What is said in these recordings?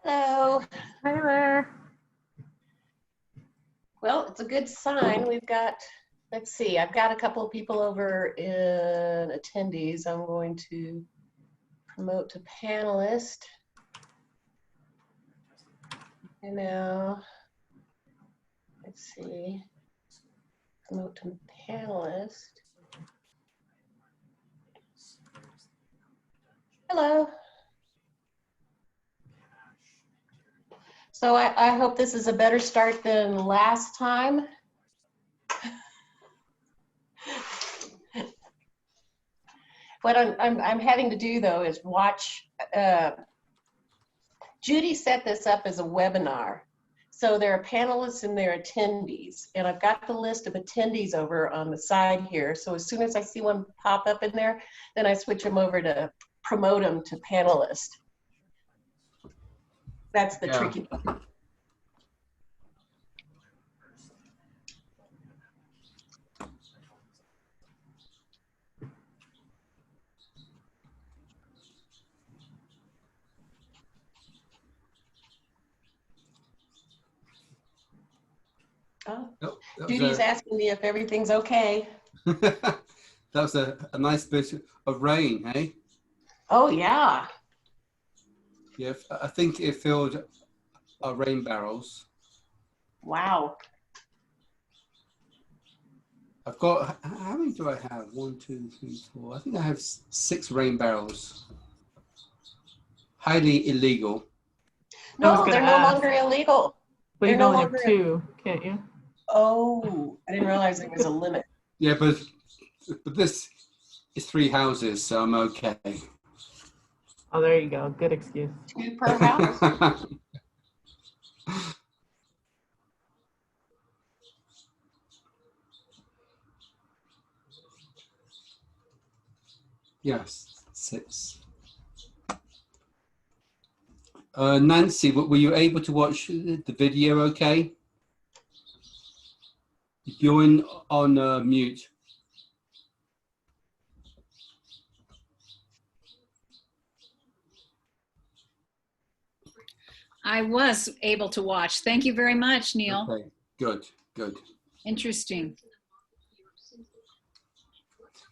Hello. Hi there. Well, it's a good sign. We've got, let's see, I've got a couple of people over in attendees. I'm going to promote to panelist. And now, let's see, promote to panelist. Hello. So I hope this is a better start than last time. What I'm having to do though is watch, Judy set this up as a webinar. So there are panelists and there are attendees. And I've got the list of attendees over on the side here. So as soon as I see one pop up in there, then I switch them over to promote them to panelist. That's the tricky part. Oh, nope, Judy's asking me if everything's okay. That was a nice bit of rain, eh? Oh, yeah. Yeah, I think it filled our rain barrels. Wow. I've got, how many do I have? 1, 2, 3, 4. I think I have 6 rain barrels. Highly illegal. No, they're no longer illegal. But you can only have 2, can't you? Oh, I didn't realize there was a limit. Yeah, but this is 3 houses, so I'm okay. Oh, there you go. Good excuse. 2 per house? Yes, 6. Nancy, were you able to watch the video okay? You're on mute. I was able to watch. Thank you very much, Neil. Okay, good, good. Interesting.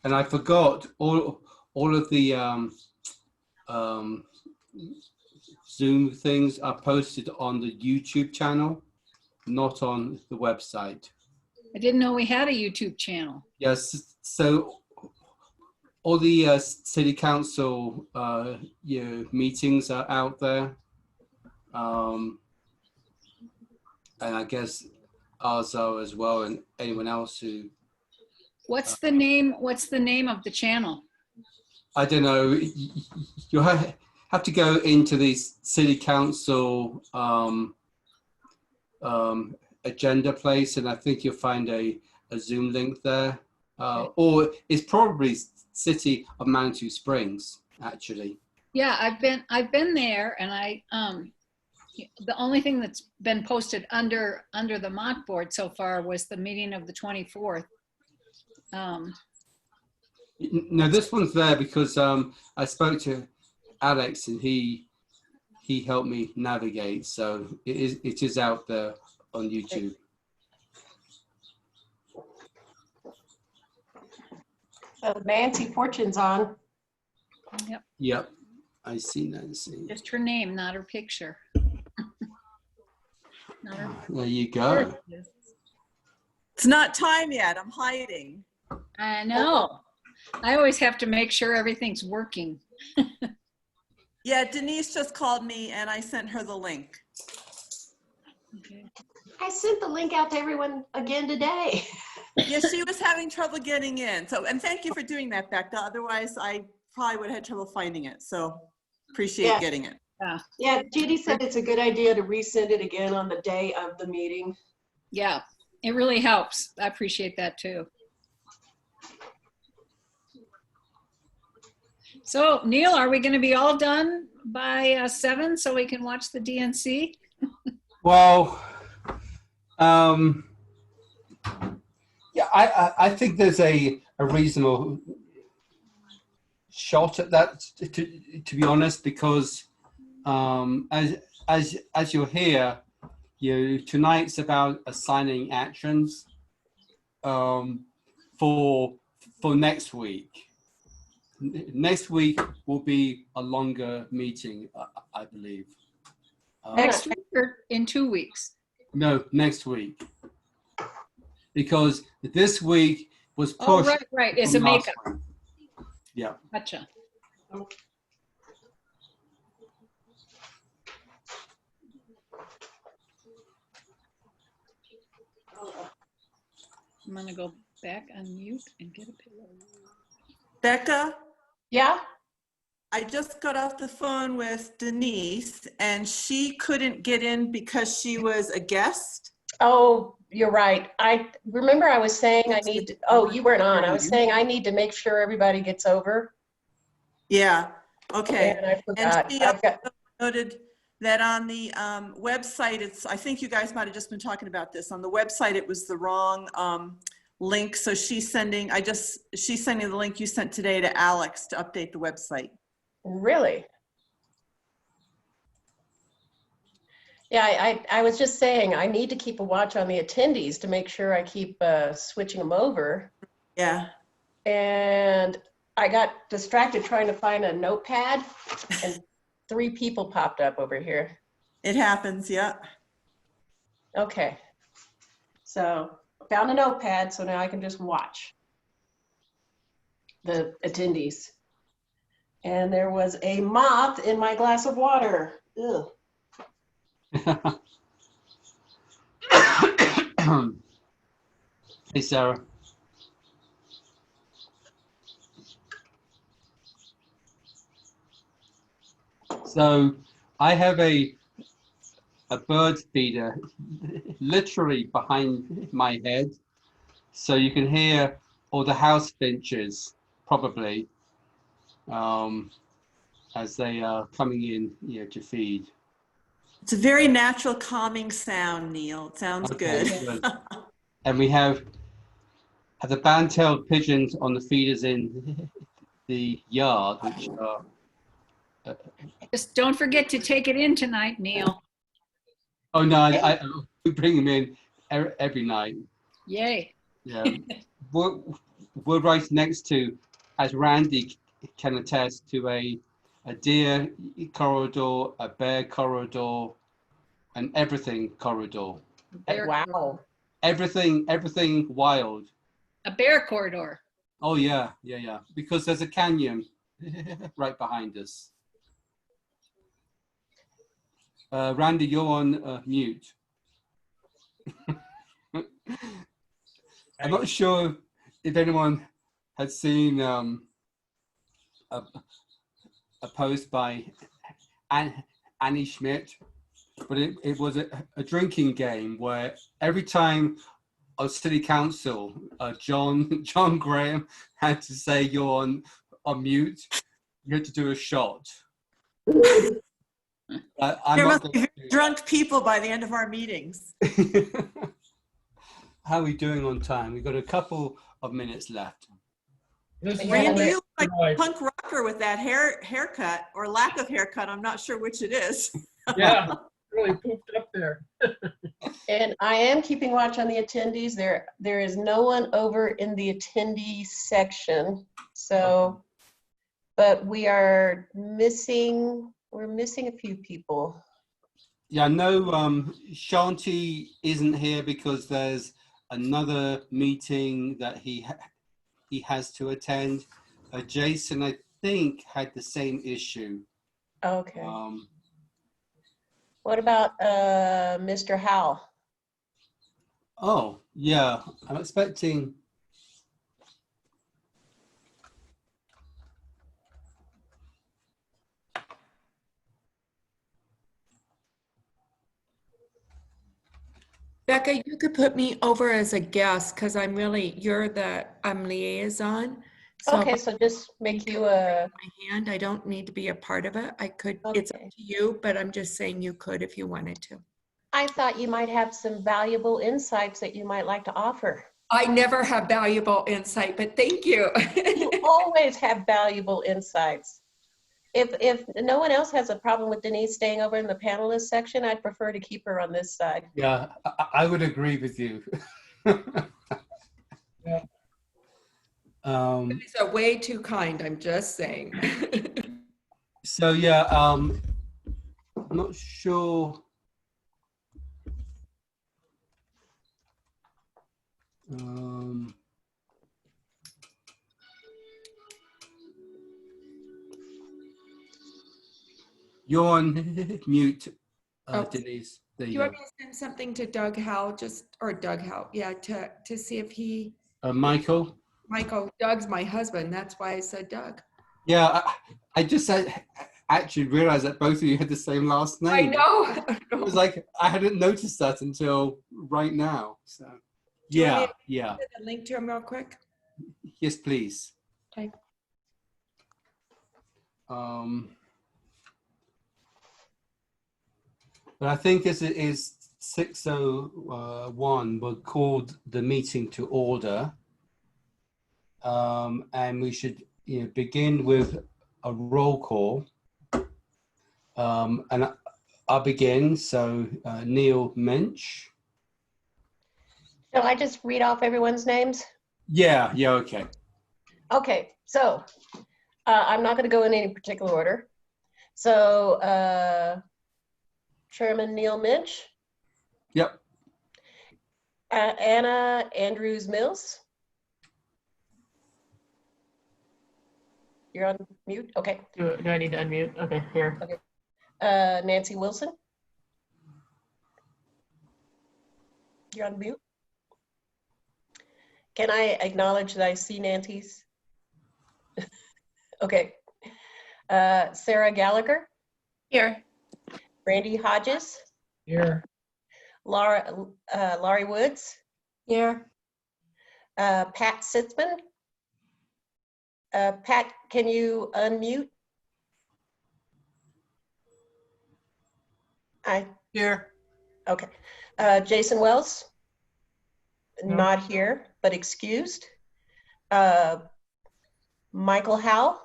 And I forgot all of the Zoom things are posted on the YouTube channel, not on the website. I didn't know we had a YouTube channel. Yes, so all the city council meetings are out there, and I guess ours are as well, and anyone else who. What's the name? What's the name of the channel? I don't know. You have to go into the city council agenda place, and I think you'll find a Zoom link there. Or it's probably City of Manitou Springs, actually. Yeah, I've been there, and the only thing that's been posted under the MACH board so far was the meeting of the 24th. No, this one's there because I spoke to Alex and he helped me navigate, so it is out there on YouTube. So Nancy Fortune's on. Yep. Yep, I see Nancy. Just her name, not her picture. There you go. It's not time yet. I'm hiding. I know. I always have to make sure everything's working. Yeah, Denise just called me and I sent her the link. Okay. I sent the link out to everyone again today. Yeah, she was having trouble getting in. So, and thank you for doing that, Becca. Otherwise, I probably would have had trouble finding it. So, appreciate getting it. Yeah, Judy said it's a good idea to resend it again on the day of the meeting. Yeah, it really helps. I appreciate that too. So, Neil, are we going to be all done by 7 so we can watch the DNC? Well, yeah, I think there's a reasonable shot at that, to be honest, because as you'll hear, tonight's about assigning actions for next week. Next week will be a longer meeting, I believe. Next week or in 2 weeks? No, next week. Because this week was Oh, pushed. right. It's from a last makeup. one. Yeah. Gotcha. I'm gonna go back on mute and get a pillow. Becca, Yeah? I just got off the phone with Denise and she couldn't get in because she was a guest. Oh, you're right. I remember I was saying I need to, oh, you weren't on. I was saying I need to make sure everybody gets over. Yeah, okay. And I And forgot. she I've got, noted that on the website, I think you guys might have just been talking about this. On the website, it was the wrong link. So she's sending the link you sent today to Alex to update the website. really? Yeah, I was just saying I need to keep a watch on the attendees to make sure I keep switching them over. Yeah. And I got distracted trying to find a notepad and 3 people popped up over here. It happens, yeah. Okay. So found a notepad, so now I can just watch the attendees. And there was a moth in my glass of water. Ugh. Hey, Sarah. So I have a bird feeder literally behind my head. So you can hear all the house finches probably as they are coming in to feed. It's a very natural calming sound, Neil. It sounds Okay, good. good. And we have the band-tailed pigeons on the feeders in the yard, which are Just don't forget to take it in tonight, Neil. oh no, I bring them in every night. Yay. Yeah, we're right next to, as Randy can attest, to a deer corridor, a bear corridor, an everything corridor. Wow. Everything wild. A bear corridor. Oh yeah. Because there's a canyon right behind us. Randy, you're on mute. I'm not sure if anyone had seen a post by Annie Schmidt, but it was a drinking game where every time a city council, John Graham had to say you're on mute, you had to do a shot. There must be drunk people by the end of our meetings. How are we doing on time? We've got a couple of minutes left. Randy, you look like a punk rocker with that haircut or lack of haircut. I'm not sure which it is. Yeah, really pooped up there. And I am keeping watch on the attendees. There is no one over in the attendee section. So, but we're missing a few people. Yeah, I know Shanti isn't here because there's another meeting that he has to attend. Jason, I think, had the same issue. Okay. What about Mr. Howell? Oh, yeah, I'm expecting. Becca, you could put me over as a guest because I'm liaison. So Okay, so just make you a. my hand, I don't need to be a part of it. I could, it's up Okay. to you, but I'm just saying you could if you wanted to. I thought you might have some valuable insights that you might like to offer. I never have valuable insight, but thank you. You always have valuable insights. If no one else has a problem with Denise staying over in the panelist section, I'd prefer to keep her on this side. Yeah, I would agree with you. Yeah. These are way too kind, I'm just saying. So yeah, I'm not sure. You're on mute, Oh. Denise. There Do you you go. want me to send something to Doug Howe, or Doug Howe, yeah, to see if he, Michael? Michael, Doug's my husband, that's why I said Doug. Yeah, I just actually realized that both of you had the same last I name. know. It was like, I hadn't noticed that until right now. So, Do you want me yeah. Send a link to him real quick. Yes, please. Okay. But I think as it is 6:01, we'll call the meeting to order. And we should begin with a roll call. And I'll begin. So Neil Mensch. Shall I just read off everyone's names? Yeah, okay. Okay, so I'm not going to go in any particular order. So Chairman Neil Minch. Yep. Anna Andrews Mills. You're on mute? Okay. Do I need to unmute? Okay, here. Okay. Nancy Wilson. You're on mute. Can I acknowledge that I see Nancy's? Okay. Sarah Gallagher. Here. Randy Hodges. Here. Laurie Woods. Here. Pat Sitzman. Pat, can you unmute? Here. Okay. Jason Wells. No. Not here, but excused. Michael Howe.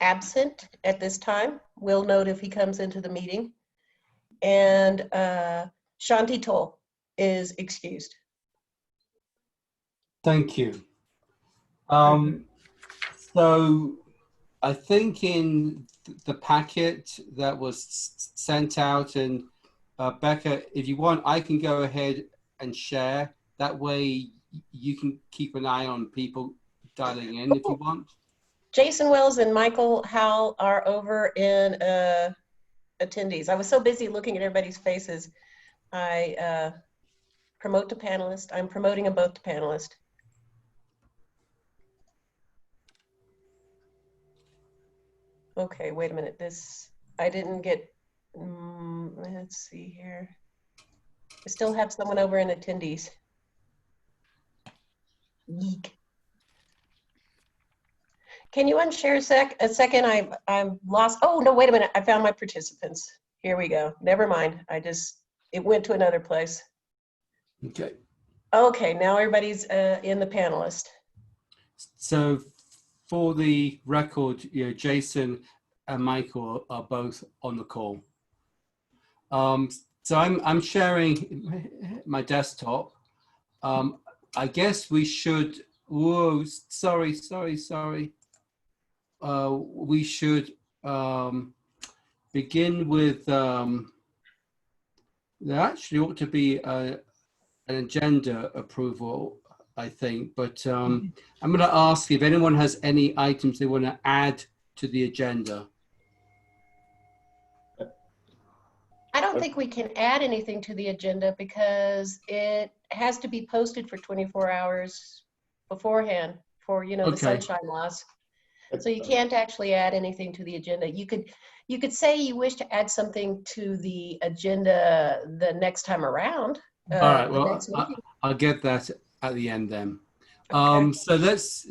Absent at this time. We'll note if he comes into the meeting. And Shanti Toll is excused. Thank you. So I think in the packet that was sent out, and Becca, if you want, I can go ahead and share. That way you can keep an eye on people dialing in if you want. Jason Wells and Michael Howell are over in attendees. I was so busy looking at everybody's faces. I promote to panelist. I'm promoting them both to panelist. Okay, wait a minute. I didn't get, let's see here. I still have someone over in attendees. Yeek. Can you unshare a second? I'm lost. Oh, no, wait a minute. I found my participants. Here we go. Never mind. It went to another place. Okay. Okay, now everybody's in the panelist. So for the record, Jason and Michael are both on the call. So I'm sharing my desktop. I guess we should, whoa, sorry. We should begin with, there actually ought to be an agenda approval, I think, but I'm going to ask if anyone has any items they want to add to the agenda. I don't think we can add anything to the agenda because it has to be posted for 24 hours beforehand for, the Okay. sunshine laws. So you can't actually add anything to the agenda. You could say you wish to add something to the agenda the next time around. All right, the well, next meeting. I'll get that at the end then. Okay. So let's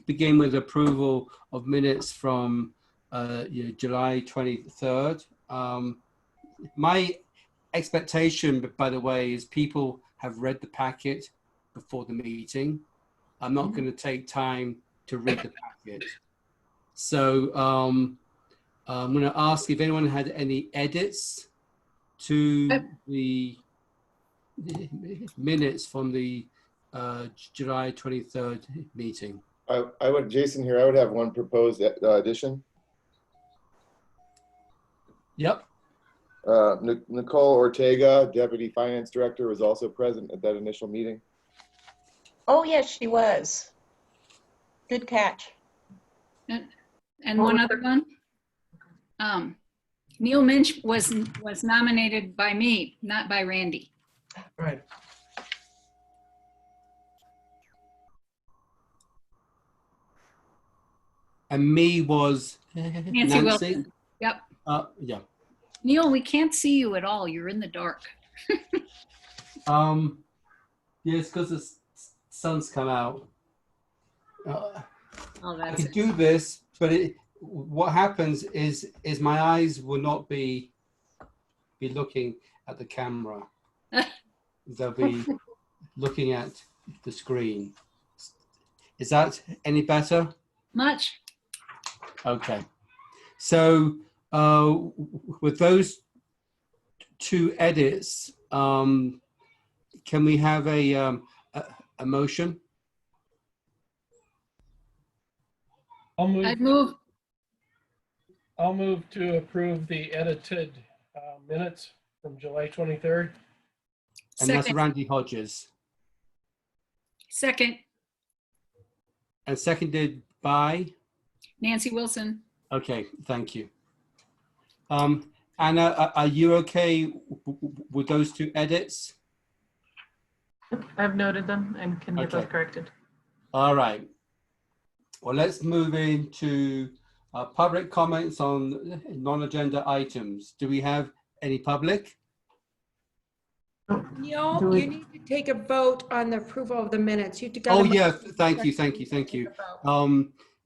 begin with approval of minutes from July 23rd. My expectation, by the way, is people have read the packet before the meeting. I'm not going to take time to read the packet. So I'm going to ask if anyone had any edits to the minutes from the July 23rd meeting. I would, Jason here, I would have one proposed addition. Yep. Nicole Ortega, Deputy Finance Director, was also present at that initial meeting. Oh, yes, she was. Good catch. And one other one. Neil Minch was nominated by me, not by Randy. Right. And me was Nancy Wilson. Yep. Yeah. Neil, we can't see you at all. You're in the dark. Yes, because the sun's come out. Oh, I that's could it. do this, but what happens is my eyes will not be looking at the camera. They'll be looking at the screen. Is that any better? Much. Okay. So with those two edits, can we have a motion? I'll I'd move move. to approve the edited minutes from July 23rd. And that's Second. Randy Hodges. Second. And seconded by? Nancy Wilson. Okay, thank you. Anna, are you okay with those two edits? I've noted them and can get those Okay. corrected. All right. Well, let's move into public comments on non-agenda items. Do we have any public? Neil, Do we- you need to take a vote on the approval of the minutes. You got. Oh, yeah, thank you.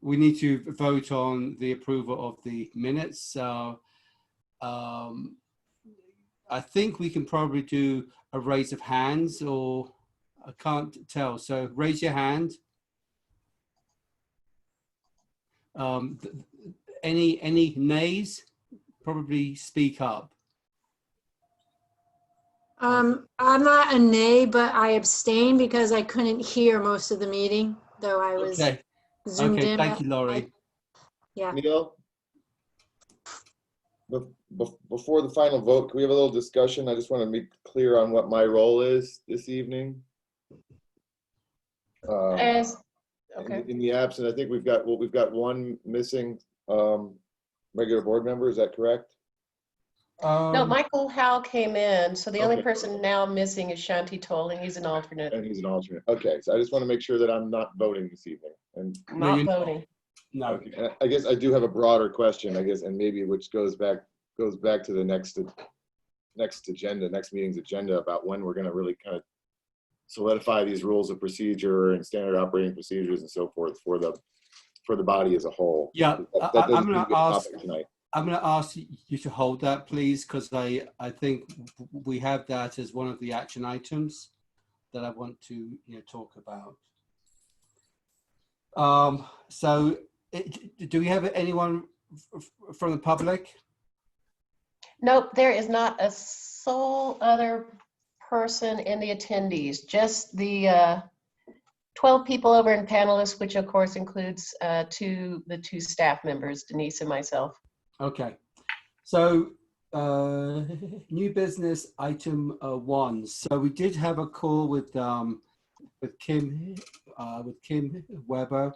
We need to vote on the approval of the minutes. I think we can probably do a raise of hands, or I can't tell. So raise your hand. Any nays? Probably speak up. I'm not a nay, but I abstained because I couldn't hear most of the meeting, though I was Okay, zoomed okay, in. thank you, Laurie. Yeah. Neil? Before the final vote, can we have a little discussion? I just want to make clear on what my role is this evening. As, okay. In the absence, I think we've got one missing regular board member. Is that correct? No, Michael Howe came in, so the only Okay. person now missing is Shanti Toll, and he's an alternate, And he's an alternate. Okay, so I just want to make sure that I'm not voting this evening. And No, not you're not. voting. No. okay, and I guess I do have a broader question, I guess, and maybe which goes back to the next meeting's agenda about when we're going to really kind of solidify these rules of procedure and standard operating procedures and so forth for the body as a whole. Yeah, That I'm doesn't going seem to be a ask. topic tonight. I'm going to ask you to hold that, please, because I think we have that as one of the action items that I want to talk about. So, do we have anyone from the public? Nope, there is not a sole other person in the attendees, just the 12 people over in panelists, which of course includes the two staff members, Denise and myself. Okay, so new business item 1. So we did have a call with Kim Weber,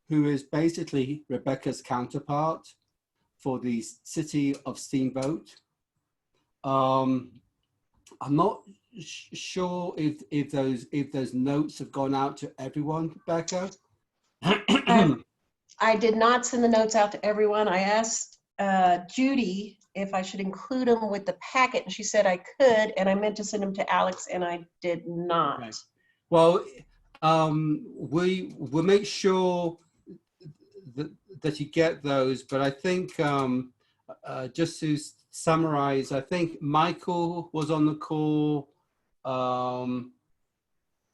who is basically Rebecca's counterpart for the City of Steamboat. I'm not sure if those notes have gone out to everyone, Rebecca. I did not send the notes out to everyone. I asked Judy if I should include them with the packet, and she said I could, and I meant to send them to Alex, and I did not. Okay. Well, we'll make sure that you get those, but I think just to summarize, I think Michael was on the call,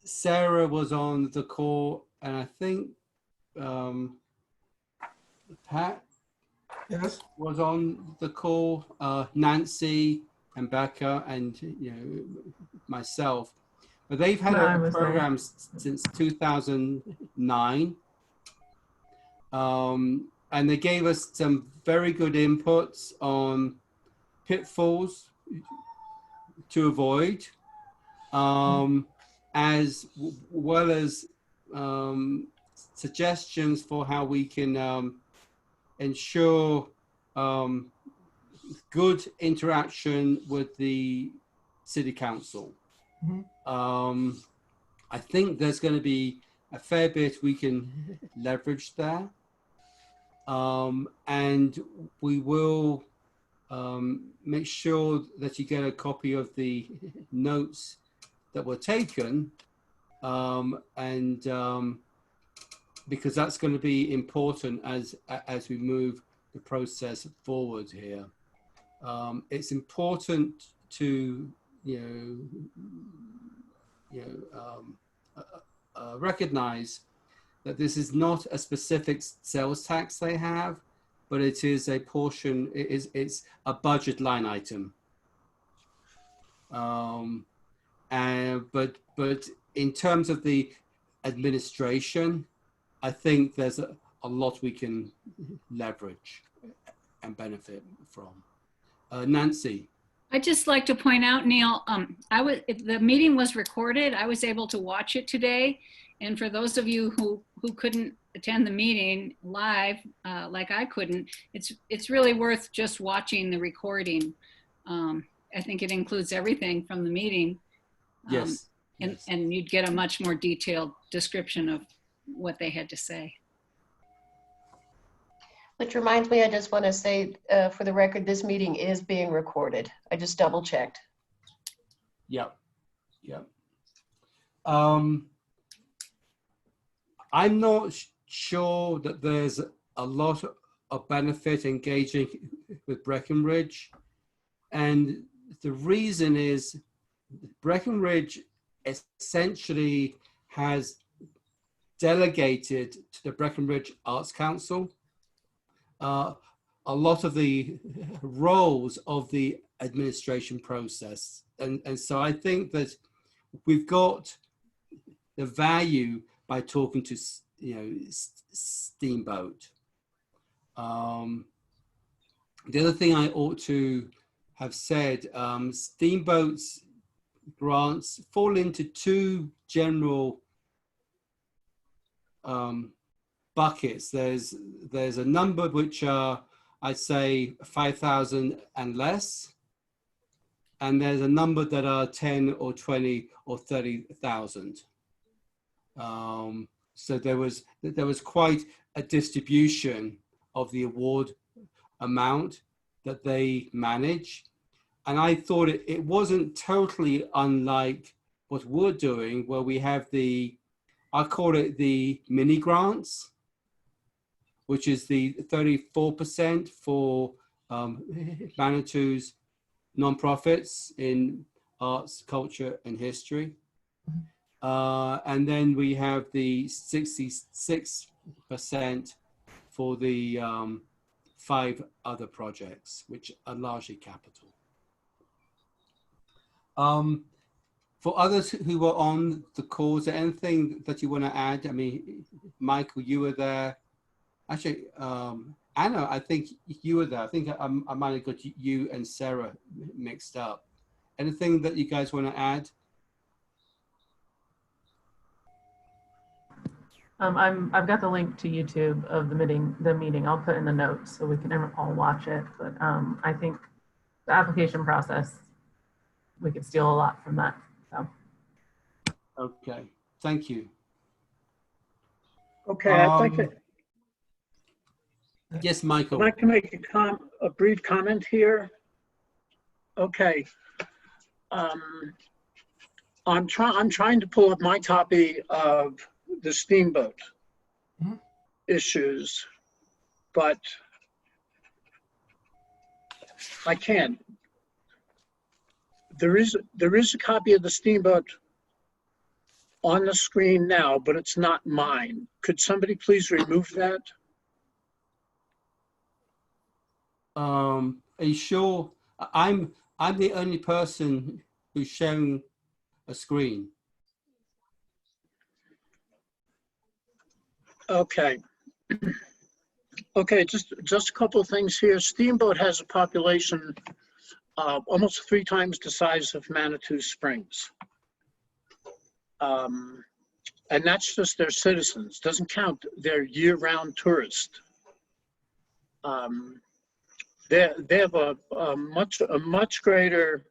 Sarah was on the call, and I think Pat Yes. was on the call, Nancy and Becca, and myself. But they've had I a was there. program since 2009. And they gave us some very good inputs on pitfalls to avoid, as well as suggestions for how we can ensure good interaction with the city council. I think there's going to be a fair bit we can leverage there. And we will make sure that you get a copy of the notes that were taken, because that's going to be important as we move the process forward here. It's important to recognize that this is not a specific sales tax they have, but it is a portion. It's a budget line item. But in terms of the administration, I think there's a lot we can leverage and benefit from. Nancy. I'd just like to point out, Neil, the meeting was recorded. I was able to watch it today. And for those of you who couldn't attend the meeting live, like I couldn't, it's really worth just watching the recording. I think it includes everything from the meeting. Yes. And you'd get a much more detailed description of what they had to say. Which reminds me, I just want to say for the record, this meeting is being recorded. I just double checked. Yep. I'm not sure that there's a lot of benefit engaging with Breckenridge. And the reason is Breckenridge essentially has delegated to the Breckenridge Arts Council a lot of the roles of the administration process. And so I think that we've got the value by talking to, Steamboat. The other thing I ought to have said, Steamboat's grants fall into two general buckets. There's a number which are, I'd say, 5,000 and less, and there's a number that are 10 or 20 or 30,000. So there was quite a distribution of the award amount that they manage, and I thought it wasn't totally unlike what we're doing, where we have I call it the mini grants, which is the 34% for Manitou's nonprofits in arts, culture, and history. And then we have the 66% for the 5 other projects, which are largely capital. For others who were on the call, is there anything that you want to add? I mean, Michael, you were there. Actually, Anna, I think you were there. I think I might have got you and Sarah mixed up. Anything that you guys want to add? I've got the link to YouTube of the meeting. I'll put in the notes so we can all watch it. But I think the application process, we could steal a lot from that. So. Okay, thank you. Okay, I'd like to. Yes, Michael. I'd like to make a brief comment here. Okay. I'm trying to pull up my copy of the Steamboat issues, but I can. There is a copy of the Steamboat on the screen now, but it's not mine. Could somebody please remove that? Are you sure? I'm the only person who's shown a screen. Okay. Okay, just a couple of things here. Steamboat has a population almost 3 times the size of Manitou Springs. And that's just their citizens, doesn't count their year-round tourists. They have a much greater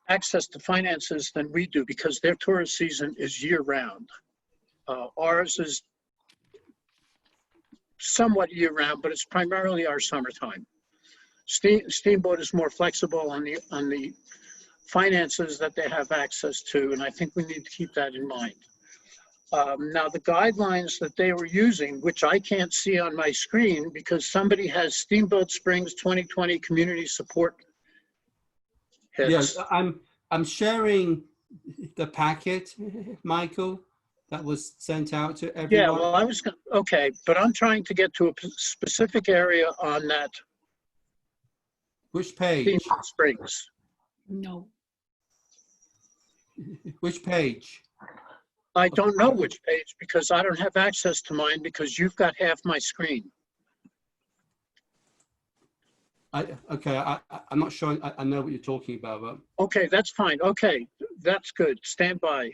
access to finances than we do because their tourist season is year-round. Ours is somewhat year-round, but it's primarily our summertime. Steamboat is more flexible on the finances that they have access to, and I think we need to keep that in mind. Now, the guidelines that they were using, which I can't see on my screen because somebody has Steamboat Springs 2020 community support hits. Yes, I'm sharing the packet, Michael, that was sent out to everyone. Yeah, well, okay, but I'm trying to get to a specific area on that. Which page? Steamboat Springs. No. Which page? I don't know which page because I don't have access to mine because you've got half my screen. Okay, I'm not sure I know what you're talking about, but. Okay, that's fine. Okay, that's good. Stand by.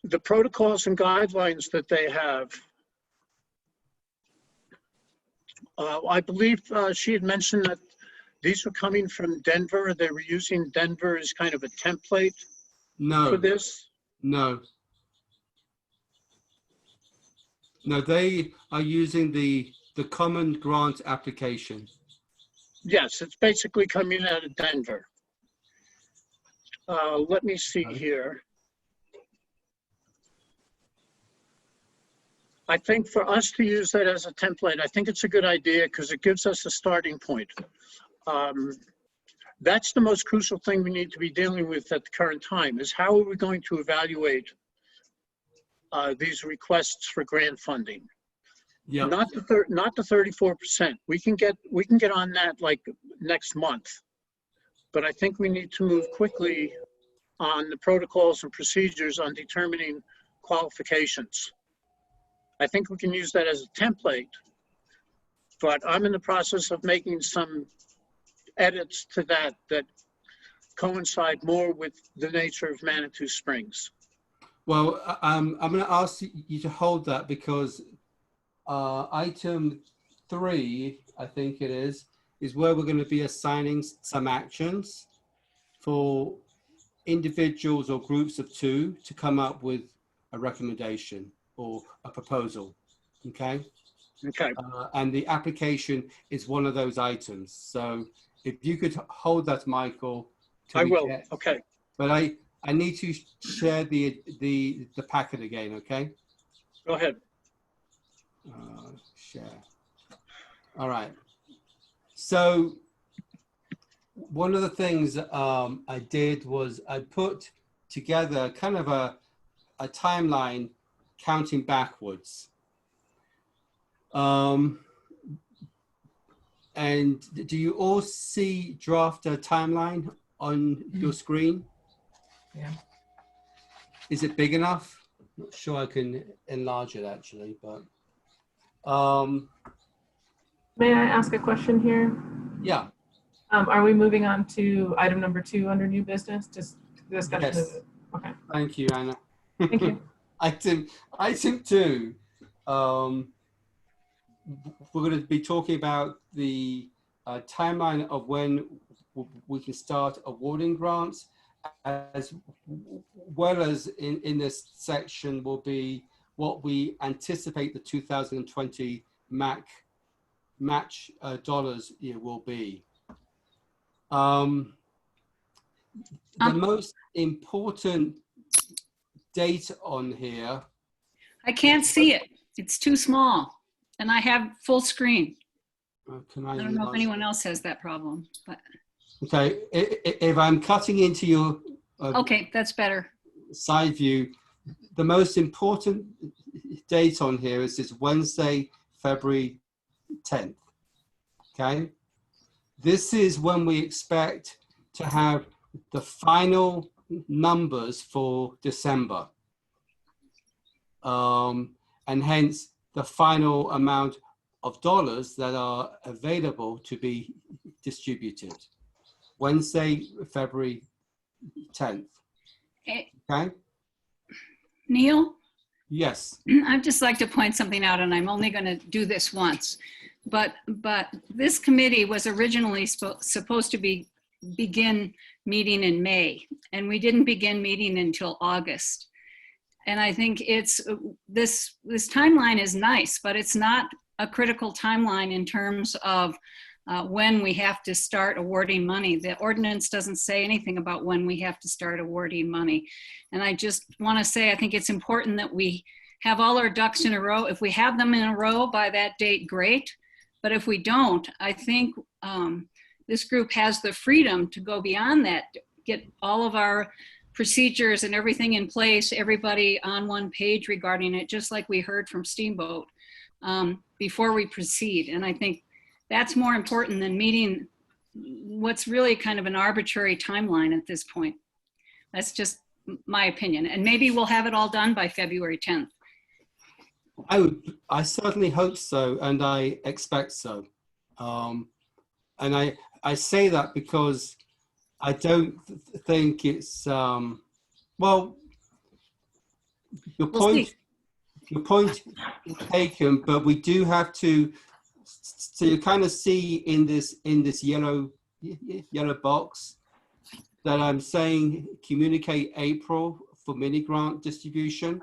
The protocols and guidelines that they have, I believe she had mentioned that these were coming from Denver. They were using Denver as kind of a template for this. No, they are using the common grant application. Yes, it's basically coming out of Denver. Let me see here. I think for us to use that as a template, I think it's a good idea because it gives us a starting point. That's the most crucial thing we need to be dealing with at the current time is how are we going to evaluate these requests for grant funding? Yeah. Not the 34%. We can get on that like next month, but I think we need to move quickly on the protocols and procedures on determining qualifications. I think we can use that as a template, but I'm in the process of making some edits to that coincide more with the nature of Manitou Springs. Well, I'm going to ask you to hold that because item 3, I think it is where we're going to be assigning some actions for individuals or groups of 2 to come up with a recommendation or a proposal, okay? Okay. And the application is one of those items. So if you could hold that, Michael. I will, okay. But I need to share the packet again, okay? Go ahead. Share. All right. So one of the things I did was I put together kind of a timeline counting backwards. And do you all see draft timeline on your screen? Yeah. Is it big enough? Not sure I can enlarge it actually, but. May I ask a question here? Yeah. Are we moving on to item number 2 under new business? Just discussion. Yes. Okay. Thank you, Anna. Thank you. Item 2. We're going to be talking about the timeline of when we can start awarding grants, as well as in this section will be what we anticipate the 2020 MACH dollars will be. The most important date on here. I can't see it. It's too small, and I have full screen. Can I don't know if anyone else has that problem, but Okay, if I'm cutting into your okay, that's better. side view, the most important date on here is this Wednesday, February 10th. Okay, this is when we expect to have the final numbers for December, and hence the final amount of dollars that are available to be distributed. Wednesday, February 10th. Okay? Neil, Yes. I'd just like to point something out, and I'm only going to do this once. But this committee was originally supposed to begin meeting in May, and we didn't begin meeting until August. And I think it's this timeline is nice, but it's not a critical timeline in terms of when we have to start awarding money. The ordinance doesn't say anything about when we have to start awarding money. And I just want to say, I think it's important that we have all our ducks in a row. If we have them in a row by that date, great. But if we don't, I think this group has the freedom to go beyond that, get all of our procedures and everything in place, everybody on one page regarding it, just like we heard from Steamboat, before we proceed. And I think that's more important than meeting what's really kind of an arbitrary timeline at this point. That's just my opinion. And maybe we'll have it all done by February 10th. I certainly hope so, and I expect so. And I say that because I don't think it's, well, your point is taken, but we do have to, so you kind of see in this yellow box that I'm saying communicate April for mini grant distribution,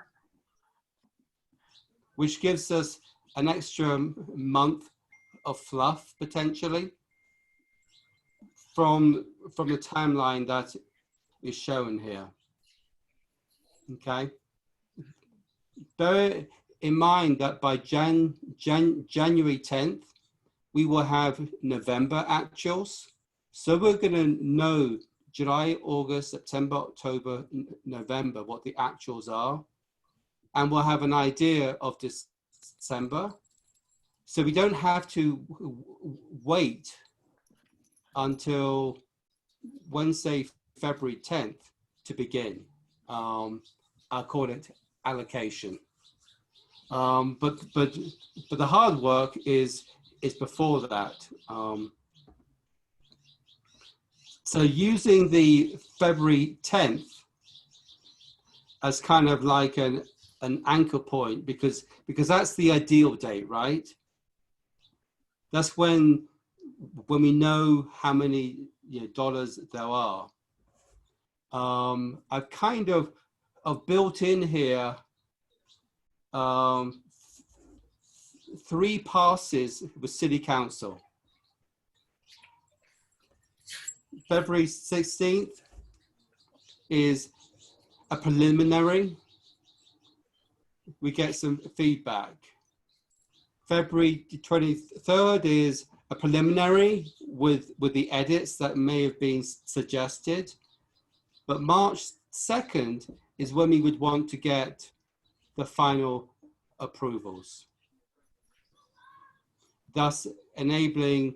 which gives us an extra month of fluff potentially from the timeline that is shown here. Okay. Bear in mind that by January 10th, we will have November actuals. So we're going to know July, August, September, October, November, what the actuals are. And we'll have an idea of December. So we don't have to wait until Wednesday, February 10th to begin. I'll call it allocation. But the hard work is before that. So using the February 10th as kind of like an anchor point, because that's the ideal date, right? That's when we know how many dollars there are. I've kind of built in here 3 passes with City Council. February 16th is a preliminary. We get some feedback. February 23rd is a preliminary with the edits that may have been suggested. But March 2nd is when we would want to get the final approvals, thus enabling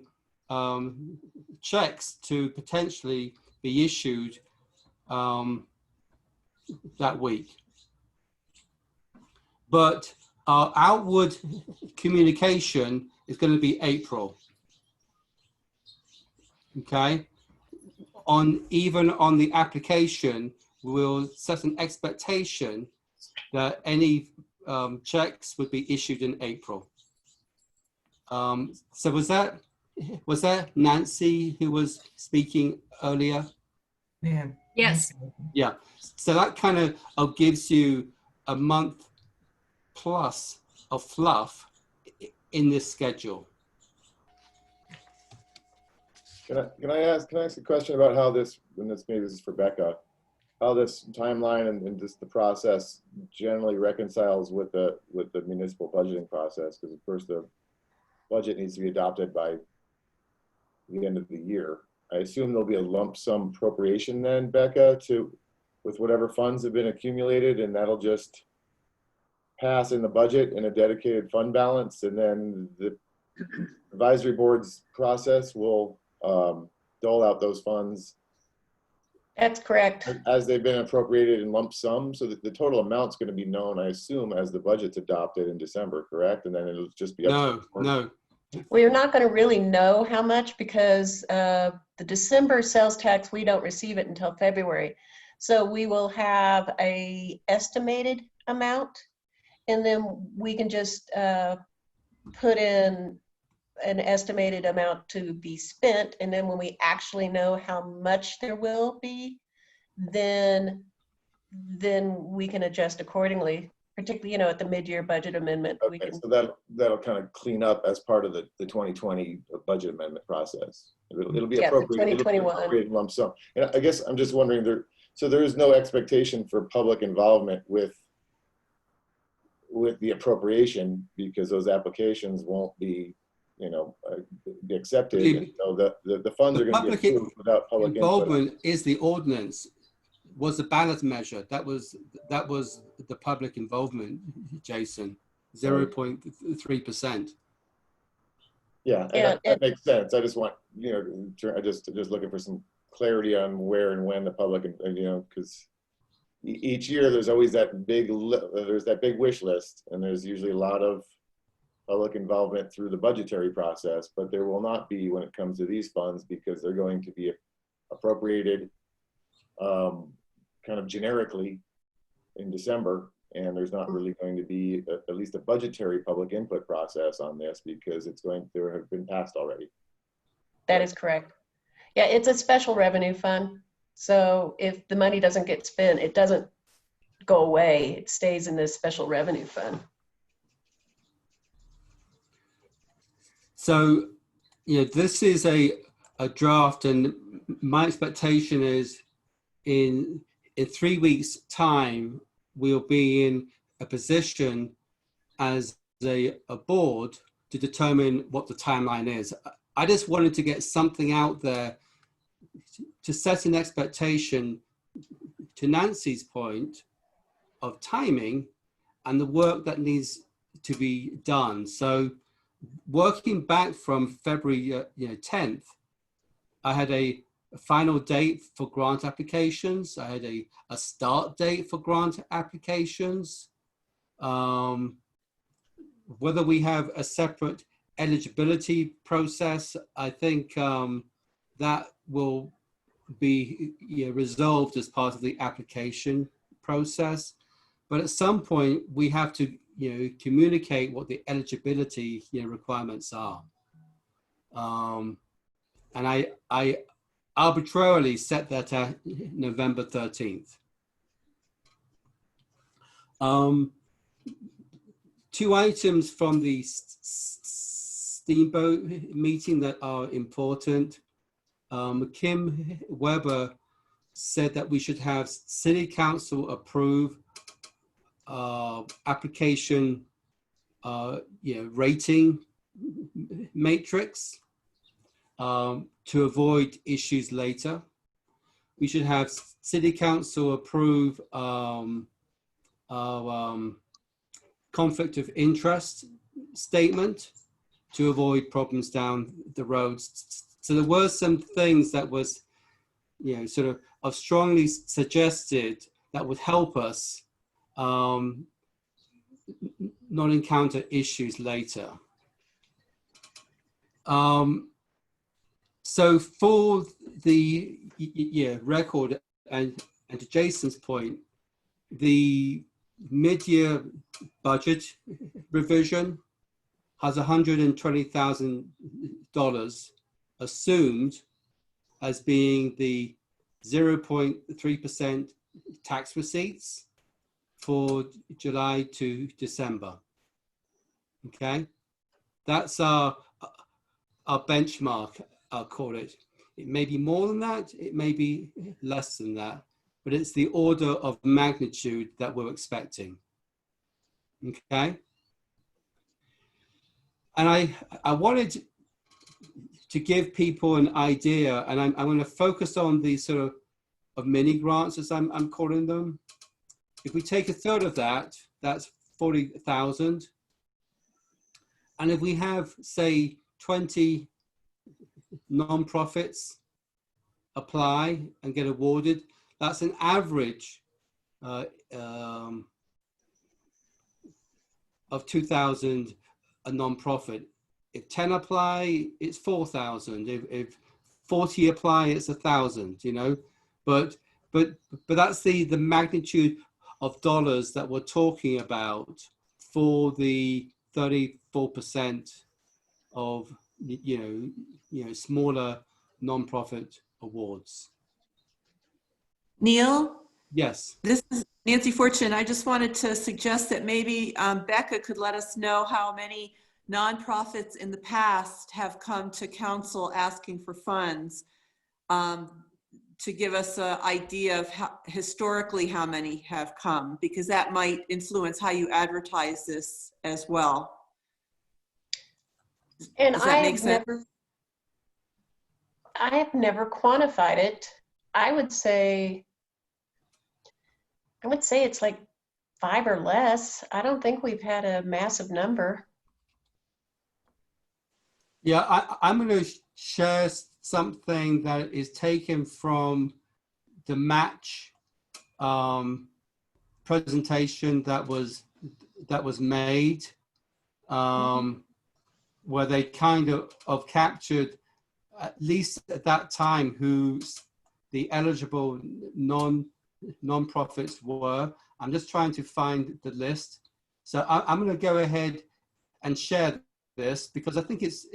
checks to potentially be issued that week. But our outward communication is going to be April. Okay. Even on the application, we'll set an expectation that any checks would be issued in April. So was that Nancy who was speaking earlier? Yeah. Yes. Yeah. So that kind of gives you a month plus of fluff in this schedule. Can I ask a question about how this, and maybe this is for Becca, how this timeline and just the process generally reconciles with the municipal budgeting process, because of course the budget needs to be adopted by the end of the year. I assume there'll be a lump sum appropriation then, Becca, with whatever funds have been accumulated, and that'll just pass in the budget in a dedicated fund balance, and then the advisory board's process will dole out those funds That's correct. as they've been appropriated in lump sum, so that the total amount's going to be known, I assume, as the budget's adopted in December, correct? And then it'll just be up to the board. No. We're not going to really know how much because the December sales tax, we don't receive it until February. So we will have a estimated amount, and then we can just put in an estimated amount to be spent. And then when we actually know how much there will be, then we can adjust accordingly. Particularly, at the mid-year budget amendment. Okay, so that'll kind of clean up as part of the 2020 budget amendment process. It'll be appropriate. 2021 lump sum. And I guess I'm just wondering there is no expectation for public involvement with the appropriation, because those applications won't be be accepted. So the funds are going to be approved without public involvement. Input. Is the ordinance was the ballot measure that was the public involvement, Jason, 0.3%. Yeah, that makes sense. I just want I just looking for some clarity on where and when the public, because each year there's always that big wish list, and there's usually a lot of public involvement through the budgetary process, but there will not be when it comes to these funds, because they're going to be appropriated kind of generically in December, and there's not really going to be at least a budgetary public input process on this, because it's going to have been passed already. That is correct. Yeah, it's a special revenue fund. So if the money doesn't get spent, it doesn't go away. It stays in this special revenue fund. So, this is a draft, and my expectation is in 3 weeks' time, we'll be in a position as a board to determine what the timeline is. I just wanted to get something out there to set an expectation, to Nancy's point, of timing and the work that needs to be done. So working back from February 10th, I had a final date for grant applications. I had a start date for grant applications. Whether we have a separate eligibility process, I think that will be resolved as part of the application process. But at some point, we have to communicate what the eligibility requirements are. And I arbitrarily set that at November 13th. 2 items from the Steamboat meeting that are important. Kim Weber said that we should have City Council approve application rating matrix to avoid issues later. We should have City Council approve our conflict of interest statement to avoid problems down the roads. So there were some things that was, sort of strongly suggested that would help us not encounter issues later. So for the record, and to Jason's point, the mid-year budget revision has $120,000 assumed as being the 0.3% tax receipts for July to December. Okay, that's our benchmark, I'll call it. It may be more than that, it may be less than that, but it's the order of magnitude that we're expecting. Okay. And I wanted to give people an idea, and I'm going to focus on these sort of mini grants, as I'm calling them. If we take a third of that, that's 40,000. And if we have, say, 20 nonprofits apply and get awarded, that's an average of 2,000 a nonprofit. If 10 apply, it's 4,000. If 40 apply, it's 1,000. You know, but that's the magnitude of dollars that we're talking about for the 34% of you know smaller nonprofit awards. Neil? Yes. This is Nancy Fortune. I just wanted to suggest that maybe Becca could let us know how many nonprofits in the past have come to council asking for funds, to give us an idea of historically how many have come, because that might influence how you advertise this as well. And Does that make sense? I have never quantified it. I would say it's like 5 or less. I don't think we've had a massive number. Yeah, I'm going to share something that is taken from the MACH presentation that was made, where they kind of captured, at least at that time, who the eligible non-profits were. I'm just trying to find the list. So I'm going to go ahead and share this, because I think it's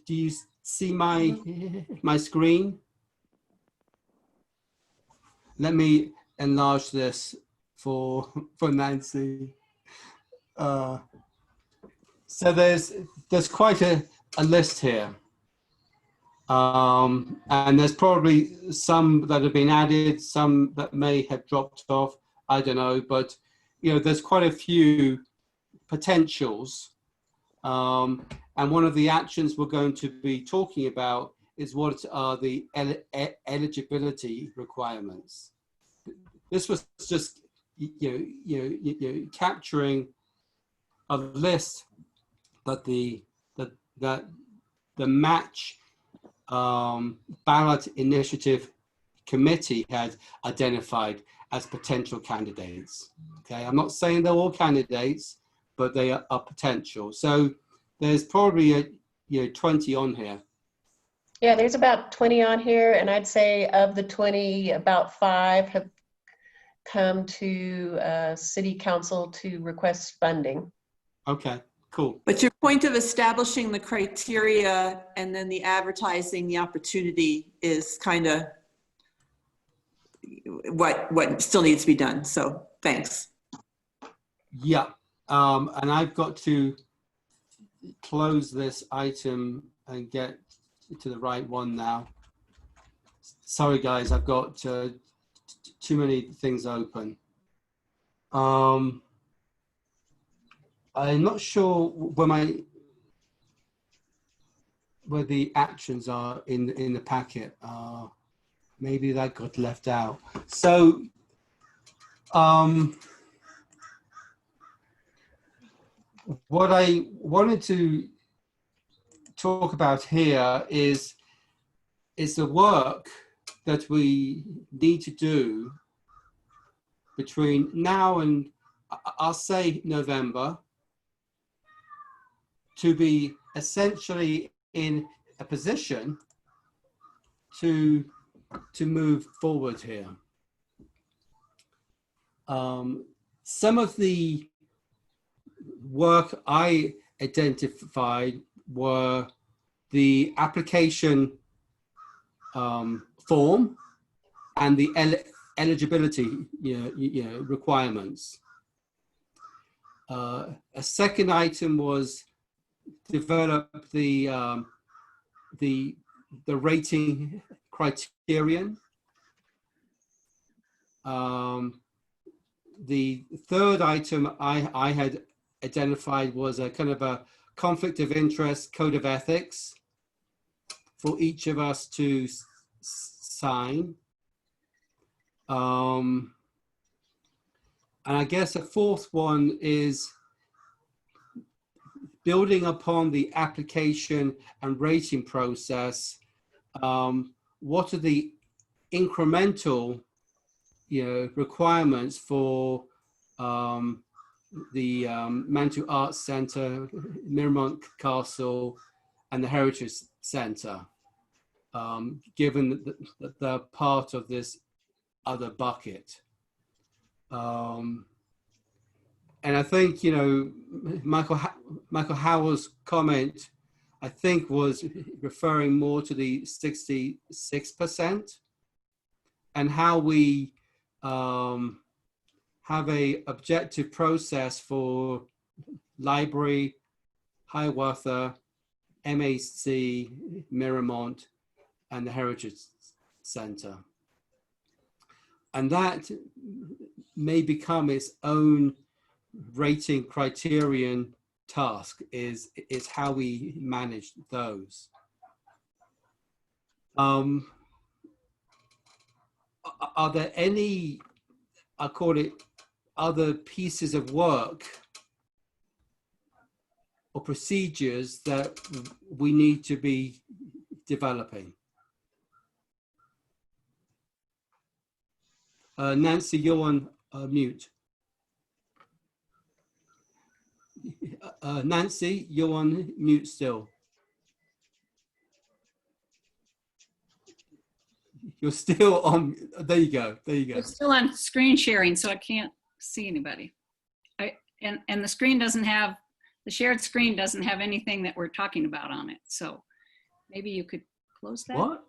do you see my screen? Let me enlarge this for Nancy. So there's quite a list here, and there's probably some that have been added, some that may have dropped off. I don't know, but you know, there's quite a few potentials. And one of the actions we're going to be talking about is what are the eligibility requirements. This was just capturing a list that the MACH ballot initiative committee had identified as potential candidates. Okay, I'm not saying they're all candidates, but they are potential. So there's probably 20 on here. Yeah, there's about 20 on here, and I'd say of the 20, about 5 have come to City Council to request funding. Okay, cool. But your point of establishing the criteria and then the advertising, the opportunity is kind of what still needs to be done. So thanks. Yeah, and I've got to close this item and get to the right one now. Sorry guys, I've got too many things open. I'm not sure where the actions are in the packet. Maybe that got left out. So what I wanted to talk about here is the work that we need to do between now and I'll say November to be essentially in a position to move forward here. Some of the work I identified were the application form and the eligibility requirements. A second item was develop the the rating criterion. The third item I had identified was a kind of a conflict of interest code of ethics for each of us to sign. And I guess a fourth one is building upon the application and rating process. What are the incremental, requirements for the Mantua Arts Centre, Miramont Castle, and the Heritage Centre, given that they're part of this other bucket. And I think, Michael Howell's comment, I think, was referring more to the 66% and how we have a objective process for library, Hiawatha, MAC, Miramont, and the Heritage Centre. And that may become its own rating criterion task, is how we manage those. Are there any, I call it, other pieces of work or procedures that we need to be developing? Nancy, you're on mute. Nancy, you're on mute still. You're still on, there you go, there you go. It's still on screen sharing, so I can't see anybody. And the screen doesn't have, the shared screen doesn't have anything that we're talking about on it. So maybe you could close that. What?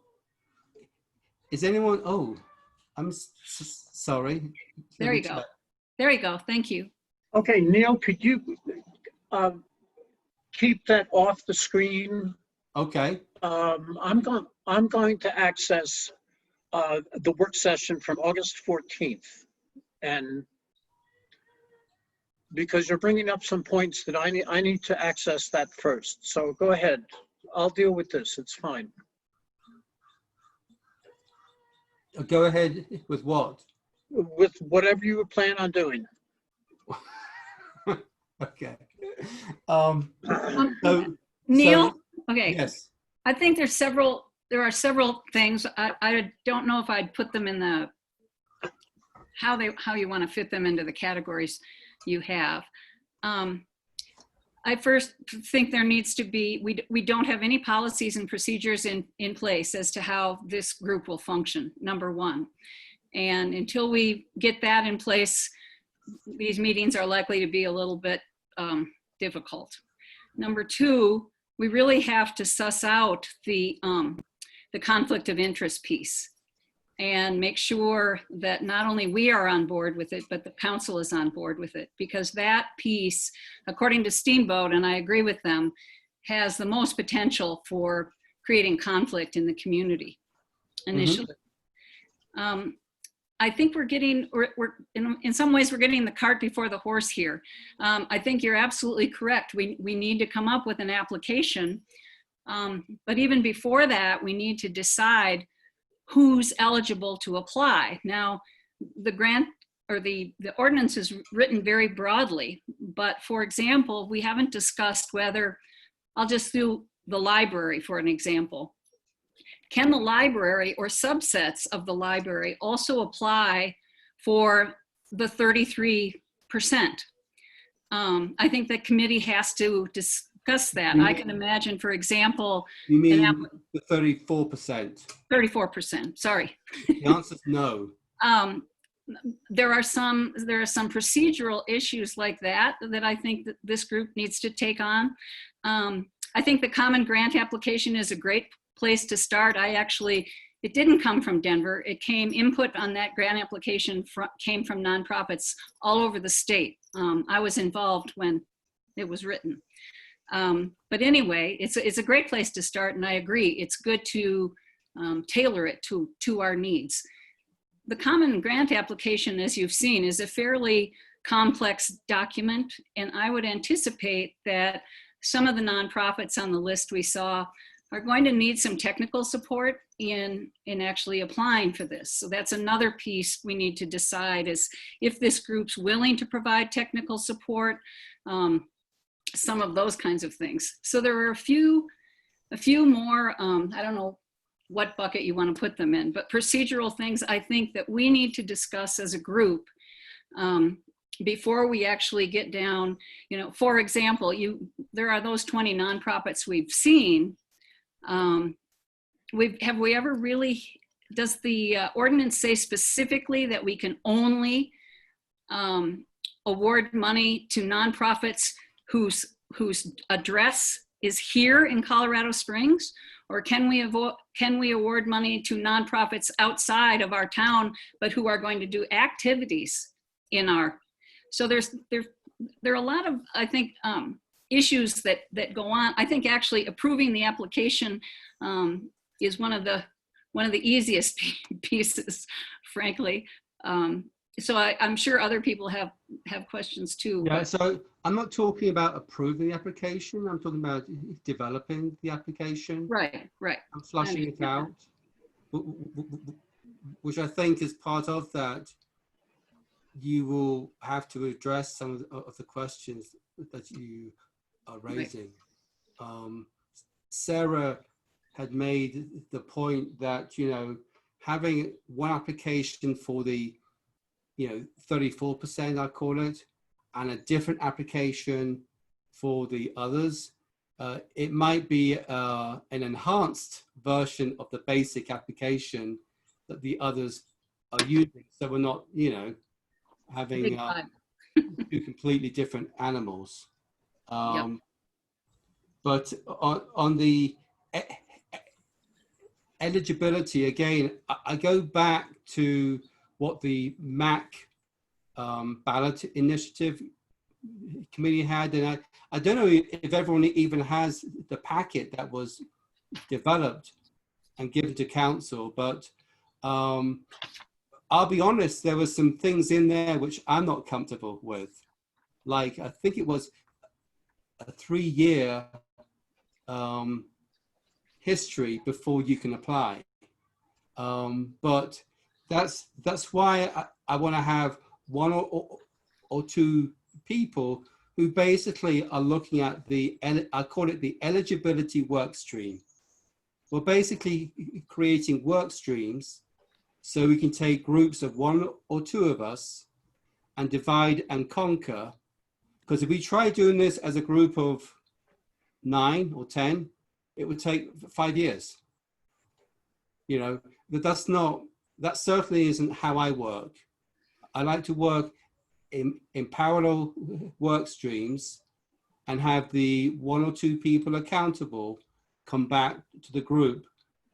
Is anyone, oh, I'm sorry. There you go. There you go, thank you. Okay, Neil, could you keep that off the screen? Okay. I'm going to access the work session from August 14th, and because you're bringing up some points that I need to access that first. So go ahead. I'll deal with this. It's fine. Go ahead with what? With whatever you plan on doing. Okay. Neil, okay. Yes. I think there are several things. I don't know if I'd put them in the, how you want to fit them into the categories you have. I first think there needs to be, we don't have any policies and procedures in place as to how this group will function, number one. And until we get that in place, these meetings are likely to be a little bit difficult. Number two, we really have to suss out the conflict of interest piece and make sure that not only we are on board with it, but the council is on board with it, because that piece, according to Steamboat, and I agree with them, has the most potential for creating conflict in the community initially. I think we're in some ways, we're getting the cart before the horse here. I think you're absolutely correct. We need to come up with an application. But even before that, we need to decide who's eligible to apply. Now, the grant or the ordinance is written very broadly, but for example, we haven't discussed whether, I'll just do the library for an example. Can the library or subsets of the library also apply for the 33%? I think the committee has to discuss that. I can imagine, for example, you mean the 34%? 34%, sorry. The answer is no. There are some procedural issues like that I think that this group needs to take on. I think the common grant application is a great place to start. It didn't come from Denver. Input on that grant application came from nonprofits all over the state. I was involved when it was written. But anyway, it's a great place to start, and I agree. It's good to tailor it to our needs. The Common Grant application, as you've seen, is a fairly complex document, and I would anticipate that some of the nonprofits on the list we saw are going to need some technical support in actually applying for this. So that's another piece we need to decide, is if this group's willing to provide technical support, some of those kinds of things. So there are a few more, I don't know what bucket you want to put them in, but procedural things I think that we need to discuss as a group before we actually get down. You know, for example, there are those 20 nonprofits we've seen. Have we ever really, does the ordinance say specifically that we can only award money to nonprofits whose address is here in Colorado Springs? Or can we award money to nonprofits outside of our town, but who are going to do activities in our? So there are a lot of, I think, issues that go on. I think actually approving the application is one of the easiest pieces, frankly. So I'm sure other people have questions too. Yeah, so I'm not talking about approving the application. I'm talking about developing the application. Right. And flushing it out, which I think is part of that. You will have to address some of the questions that you are raising. Right. Sarah had made the point that, you know, having one application for the 34%, I call it, and a different application for the others. It might be an enhanced version of the basic application that the others are using. So we're not, having two completely different animals. Yep. But on the eligibility, again, I go back to what the MACH ballot initiative committee had, and I don't know if everyone even has the packet that was developed and given to council, but I'll be honest, there were some things in there which I'm not comfortable with. Like, I think it was a 3-year history before you can apply. But that's why I want to have one or two people who basically are looking at I call it the eligibility work stream. We're basically creating work streams so we can take groups of 1 or 2 of us and divide and conquer. Because if we try doing this as a group of 9 or 10, it would take 5 years. That certainly isn't how I work. I like to work in parallel work streams and have the 1 or 2 people accountable come back to the group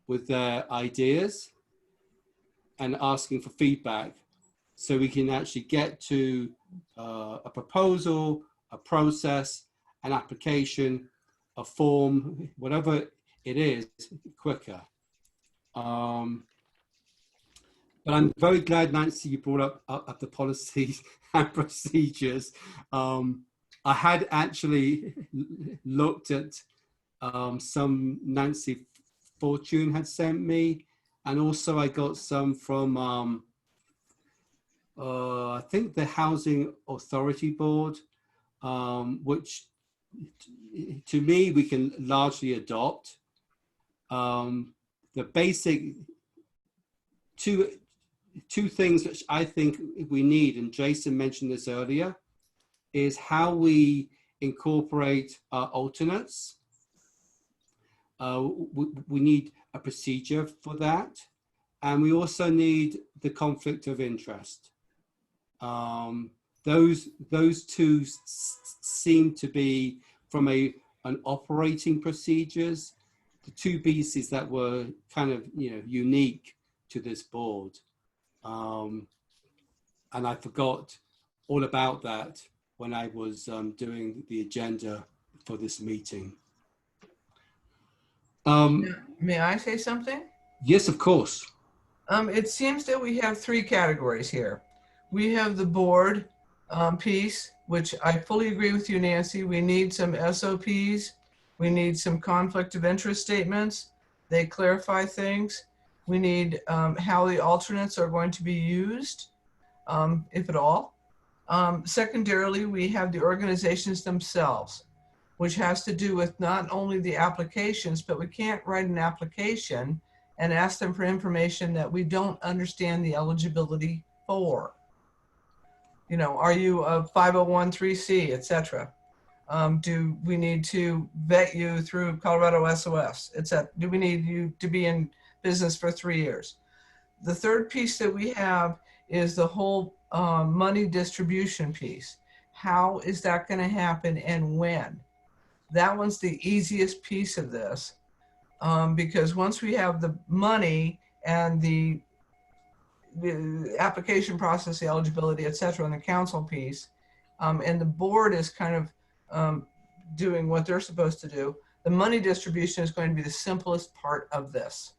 with their ideas and asking for feedback, so we can actually get to a proposal, a process, an application, a form, whatever it is, quicker. But I'm very glad, Nancy, you brought up the policies and procedures. I had actually looked at some Nancy Fortune had sent me, and also I got some from, I think the Housing Authority Board, which to me, we can largely adopt. The basic two things which I think we need, and Jason mentioned this earlier, is how we incorporate our alternates. We need a procedure for that. And we also need the conflict of interest. Those two seem to be from an operating procedures, the 2 pieces that were kind of unique to this board. And I forgot all about that when I was doing the agenda for this meeting. May I say something? Yes, of course. It seems that we have three categories here. We have the board piece, which I fully agree with you, Nancy. We need some SOPs. We need some conflict of interest statements. They clarify things. We need how the alternates are going to be used, if at all. Secondarily, we have the organizations themselves, which has to do with not only the applications, but we can't write an application and ask them for information that we don't understand the eligibility for. You know, are you a 501(c), et cetera? Do we need to vet you through Colorado SOS, et cetera? Do we need you to be in business for 3 years? The third piece that we have is the whole money distribution piece. How is that going to happen and when? That one's the easiest piece of this, because once we have the money and the application process, the eligibility, et cetera, and the council piece, and the board is kind of doing what they're supposed to do, the money distribution is going to be the simplest part of this.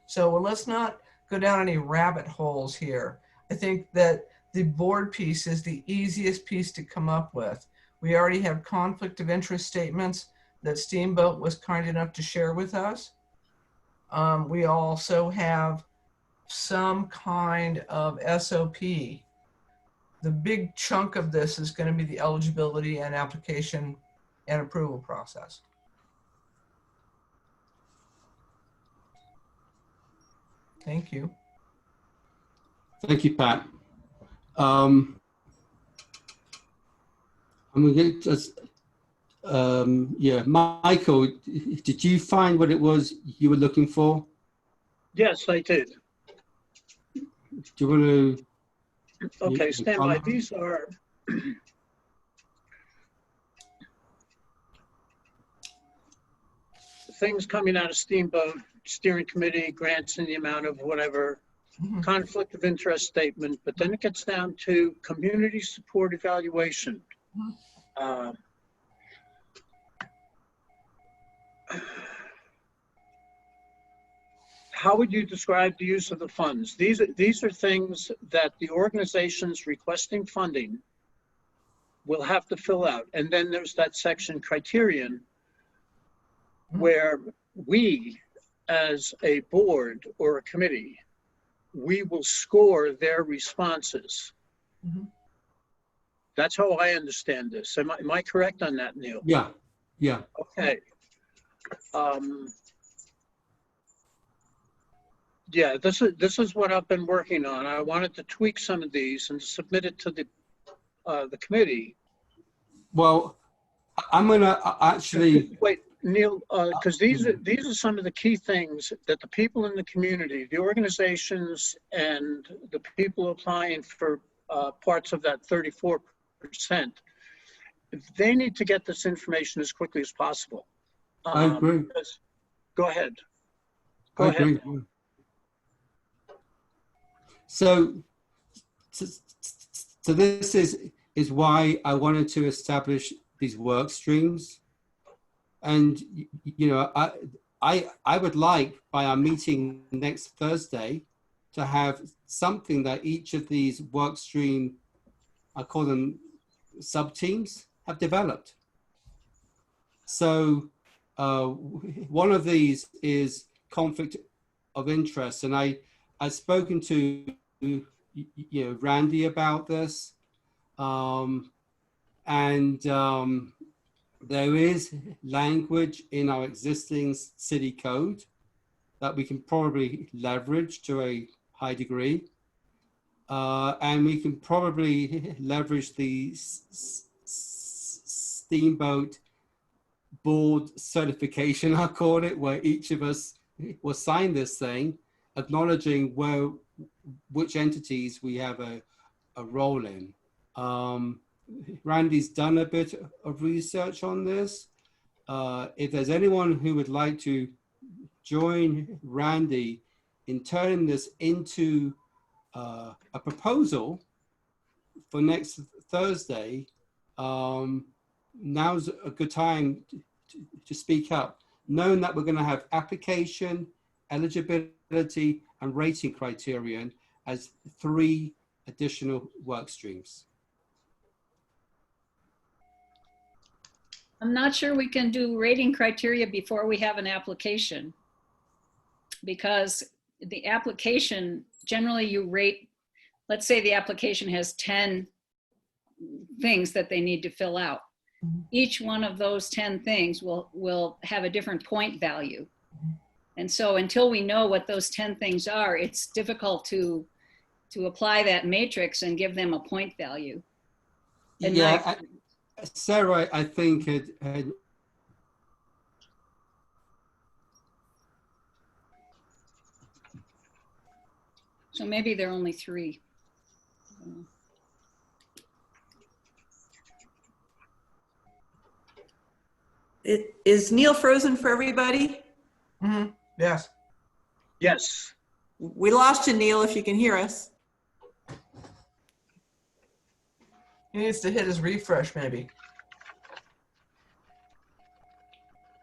So let's not go down any rabbit holes here. I think that the board piece is the easiest piece to come up with. We already have conflict of interest statements that Steamboat was kind enough to share with us. We also have some kind of SOP. The big chunk of this is going to be the eligibility and application and approval process. Thank you. Thank you, Pat. I'm going to just, yeah, Michael, did you find what it was you were looking for? Yes, I did. Do you want to? Okay, stand by. These are things coming out of Steamboat Steering Committee, grants in the amount of whatever, conflict of interest statement, but then it gets down to community support evaluation. How would you describe the use of the funds? These are things that the organizations requesting funding will have to fill out. And then there's that section criterion where we, as a board or a committee, we will score their responses. That's how I understand this. Am I correct on that, Neil? Yeah, yeah. Okay. Yeah, this is what I've been working on. I wanted to tweak some of these and submit it to the committee. Well, I'm going to actually wait, Neil, because these are some of the key things that the people in the community, the organizations, and the people applying for parts of that 34%, they need to get this information as quickly as possible. I agree. Go ahead. Go ahead. So this is why I wanted to establish these work streams. And, you know, I would like by our meeting next Thursday to have something that each of these work stream, I call them sub-teams, have developed. So one of these is conflict of interest. And I've spoken to, Randy about this. There is language in our existing city code that we can probably leverage to a high degree. And we can probably leverage the Steamboat board certification, I'll call it, where each of us will sign this thing, acknowledging which entities we have a role in. Randy's done a bit of research on this. If there's anyone who would like to join Randy in turning this into a proposal for next Thursday, now's a good time to speak up, knowing that we're going to have application, eligibility, and rating criterion as 3 additional work streams. I'm not sure we can do rating criteria before we have an application, because the application, generally you rate, let's say the application has 10 things that they need to fill out. Each one of those 10 things will have a different point value. And so until we know what those 10 things are, it's difficult to apply that matrix and give them a point value. And Yeah, Sarah, I think so maybe there are only 3. Is Neil frozen for everybody? Mm-hmm. Yes. Yes. We lost you, Neil, if you can hear us. He needs to hit his refresh, maybe.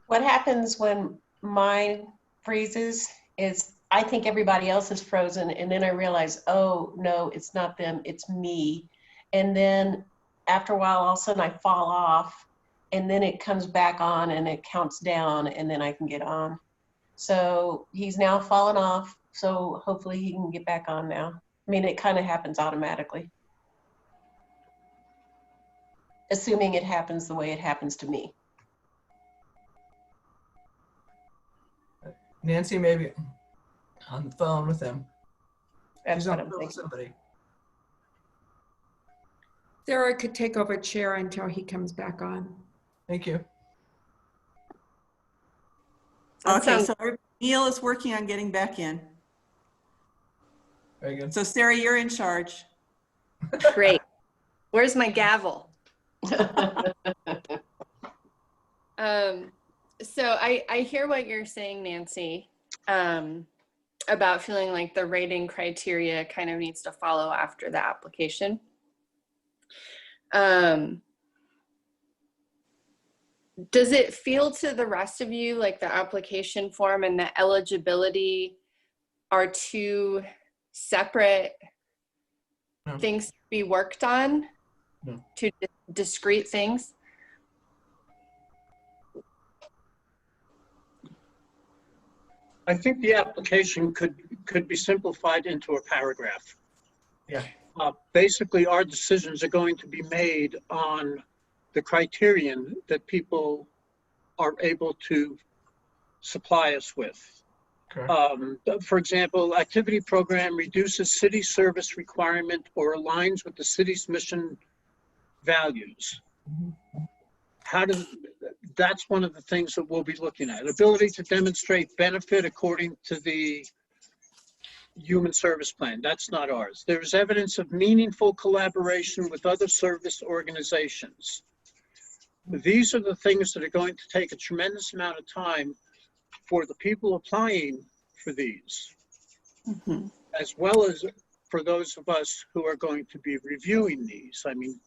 What happens when mine freezes is I think everybody else is frozen, and then I realize, oh no, it's not them, it's me. And then after a while, all of a sudden I fall off, and then it comes back on and it counts down, and then I can get on. So he's now fallen off, so hopefully he can get back on now. I mean, it kind of happens automatically, assuming it happens the way it happens to me. Nancy, maybe on the phone with him. That's She's what on I'm the phone with thinking. somebody. Sarah could take over chair until he comes back on. Thank you. Okay, so Neil is working on getting back in. Very good. So Sarah, you're in charge. Great. Where's my gavel? So I hear what you're saying, Nancy, about feeling like the rating criteria kind of needs to follow after the application. Does it feel to the rest of you like the application form and the eligibility are 2 separate things to be worked on? No. 2 discrete things? I think the application could be simplified into a paragraph. Yeah. Basically, our decisions are going to be made on the criterion that people are able to supply us with. Correct. For example, activity program reduces city service requirement or aligns with the city's mission values. That's one of the things that we'll be looking at. Ability to demonstrate benefit according to the human service plan. That's not ours. There is evidence of meaningful collaboration with other service organizations. These are the things that are going to take a tremendous amount of time for the people applying for these, as well as for those of us who are going to be reviewing these. I mean,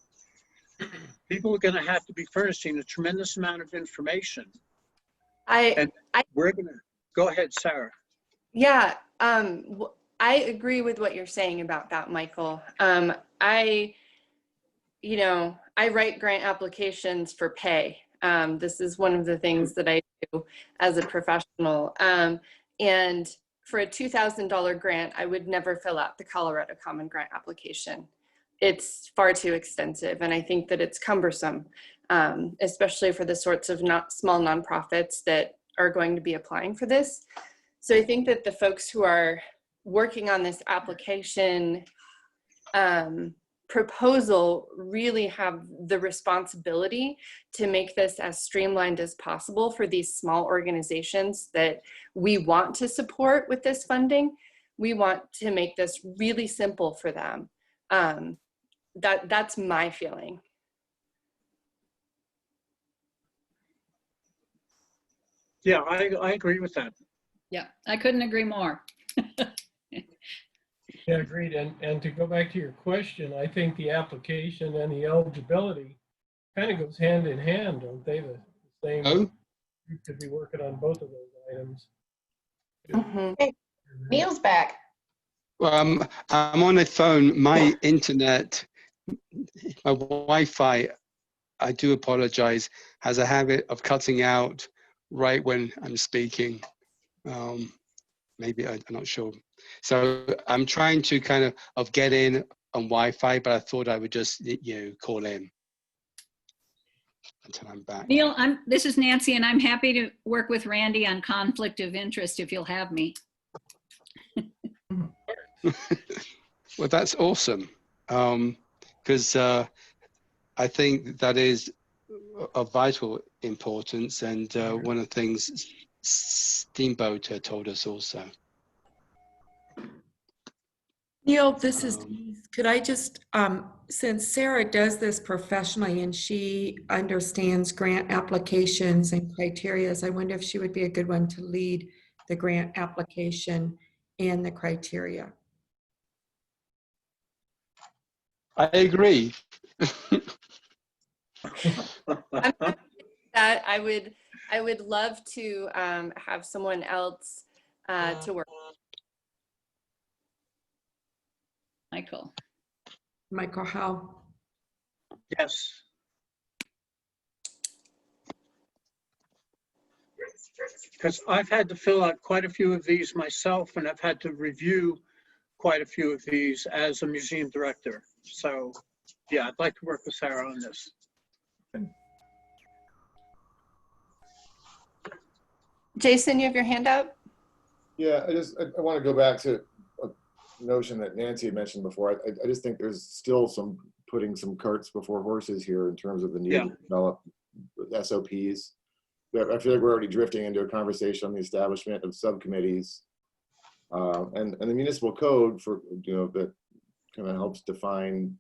people are going to have to be furnishing a tremendous amount of information. We're going to go ahead, Sarah. Yeah, I agree with what you're saying about that, Michael. I write grant applications for pay. This is one of the things that I do as a professional. And for a $2,000 grant, I would never fill out the Colorado Common Grant application. It's far too extensive, and I think that it's cumbersome, especially for the sorts of small nonprofits that are going to be applying for this. So I think that the folks who are working on this application proposal really have the responsibility to make this as streamlined as possible for these small organizations that we want to support with this funding. We want to make this really simple for them. That's my feeling. Yeah, I agree with that. Yeah, I couldn't agree more. Yeah, agreed. And to go back to your question, I think the application and the eligibility kind of goes hand in hand, don't they? The same, Oh, you could be working on both of those items. Mhm. Hey, Neil's back. I'm on a phone. My internet, my Wi-Fi, I do apologize, has a habit of cutting out right when I'm speaking. Maybe I'm not sure. So I'm trying to kind of get in on Wi-Fi, but I thought I would just, call in until I'm back. Neil, this is Nancy, and I'm happy to work with Randy on conflict of interest if you'll have me. Well, that's awesome. Because I think that is of vital importance, and one of the things Steamboat told us also. Neil, this is Denise. Could I just, since Sarah does this professionally and she understands grant applications and criterias, I wonder if she would be a good one to lead the grant application and the criteria. I agree. That I would love to have someone else to work. Michael, how? Yes. Because I've had to fill out quite a few of these myself, and I've had to review quite a few of these as a museum director. So yeah, I'd like to work with Sarah on this. Jason, you have your hand up? Yeah, I want to go back to a notion that Nancy had mentioned before. I just think there's still putting some carts before horses here in terms of the need to develop SOPs. I feel like we're already drifting into a conversation on the establishment of subcommittees, and the municipal code for that kind of helps define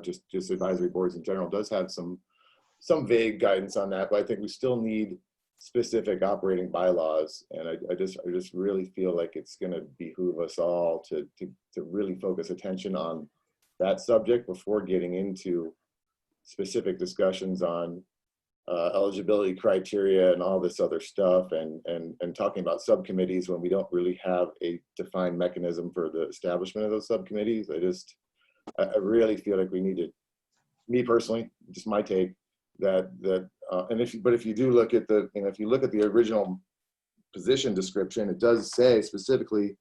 just advisory boards in general does have some vague guidance on that, but I think we still need specific operating bylaws, and I just really feel like it's going to behoove us all to really focus attention on that subject before getting into specific discussions on eligibility criteria and all this other stuff, and talking about subcommittees when we don't really have a defined mechanism for the establishment of those subcommittees. I really feel like we need to, me personally, just my take, if you do look at if you look at the original position description, it does say specifically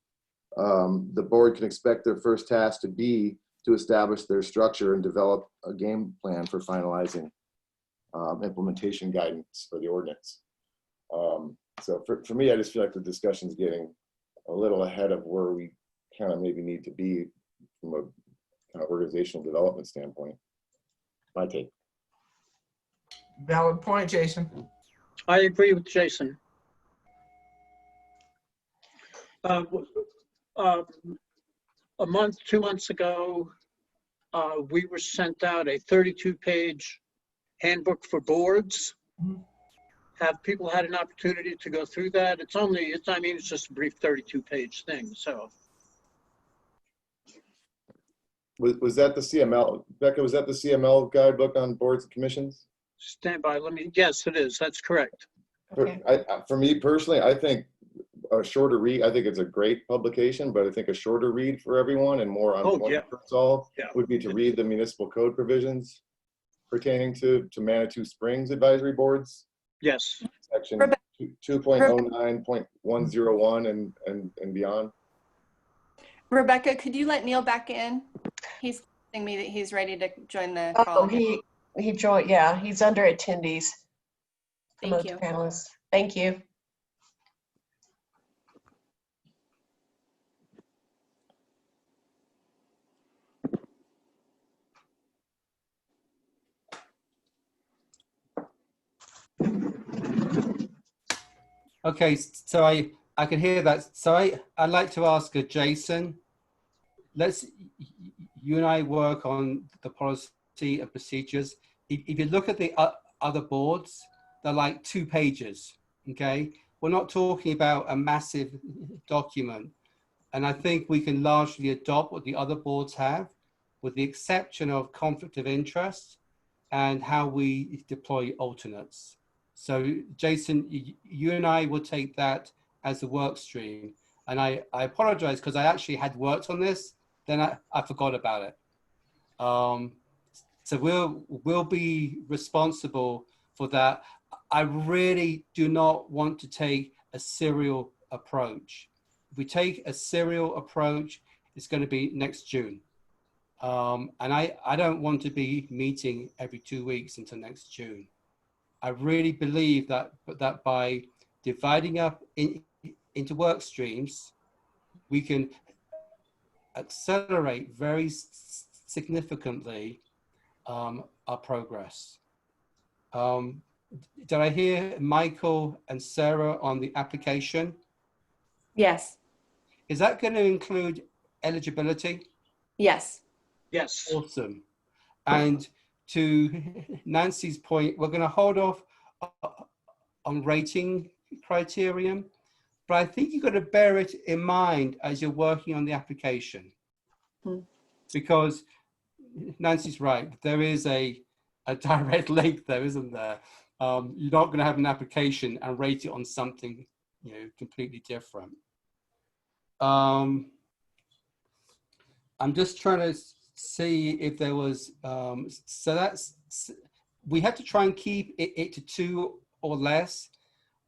the board can expect their first task to be to establish their structure and develop a game plan for finalizing implementation guidance for the ordinance. So for me, I just feel like the discussion is getting a little ahead of where we kind of maybe need to be from a kind of organizational development standpoint. My take. Valid point, Jason. I agree with Jason. A month, 2 months ago, we were sent out a 32-page handbook for boards. Have people had an opportunity to go through that? It's just a brief 32-page thing, so. Was that the CML, Becca, was that the CML guidebook on boards and commissions? Stand by, yes, it is, that's correct. Okay. For me personally, I think a shorter read, I think it's a great publication, but I think a shorter read for everyone and more on would be to read the municipal code provisions pertaining to Manitou Springs advisory boards. Yes. Section 2.09.101 and beyond. Rebecca, could you let Neil back in? He's telling me that he's ready to join the call. Oh, he joined. Yeah, he's under attendees. Thank you. Panelists. Thank you. Okay, so I can hear that. So I'd like to ask Jason, you and I work on the policy and procedures. If you look at the other boards, they're like 2 pages, okay? We're not talking about a massive document. And I think we can largely adopt what the other boards have. with the exception of conflict of interest and how we deploy alternates. So Jason, you and I will take that as a work stream. And I apologize because I actually had worked on this, then I forgot about it. So we'll be responsible for that. I really do not want to take a serial approach. If we take a serial approach, it's going to be next June. And I don't want to be meeting every 2 weeks until next June. I really believe that by dividing up into work streams, we can accelerate very significantly our progress. Did I hear Michael and Sarah on the application? Yes. Is that going to include eligibility? Yes. Yes. Awesome. And to Nancy's point, we're going to hold off on rating criterion, but I think you've got to bear it in mind as you're working on the application. Because Nancy's right, there is a direct link there, isn't there? You're not going to have an application and rate it on something, completely different. I'm just trying to see if there was, we have to try and keep it to 2 or less.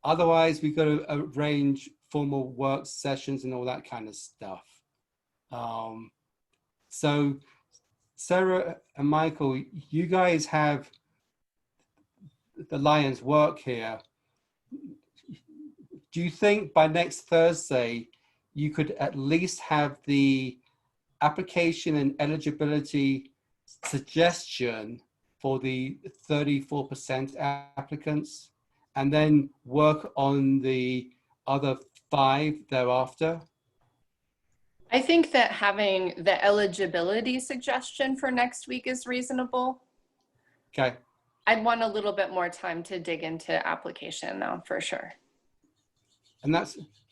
Otherwise, we've got to arrange formal work sessions and all that kind of stuff. So Sarah and Michael, you guys have the lion's work here. Do you think by next Thursday, you could at least have the application and eligibility suggestion for the 34% applicants, and then work on the other 5 thereafter? I think that having the eligibility suggestion for next week is reasonable. Okay. I'd want a little bit more time to dig into application though, for sure. And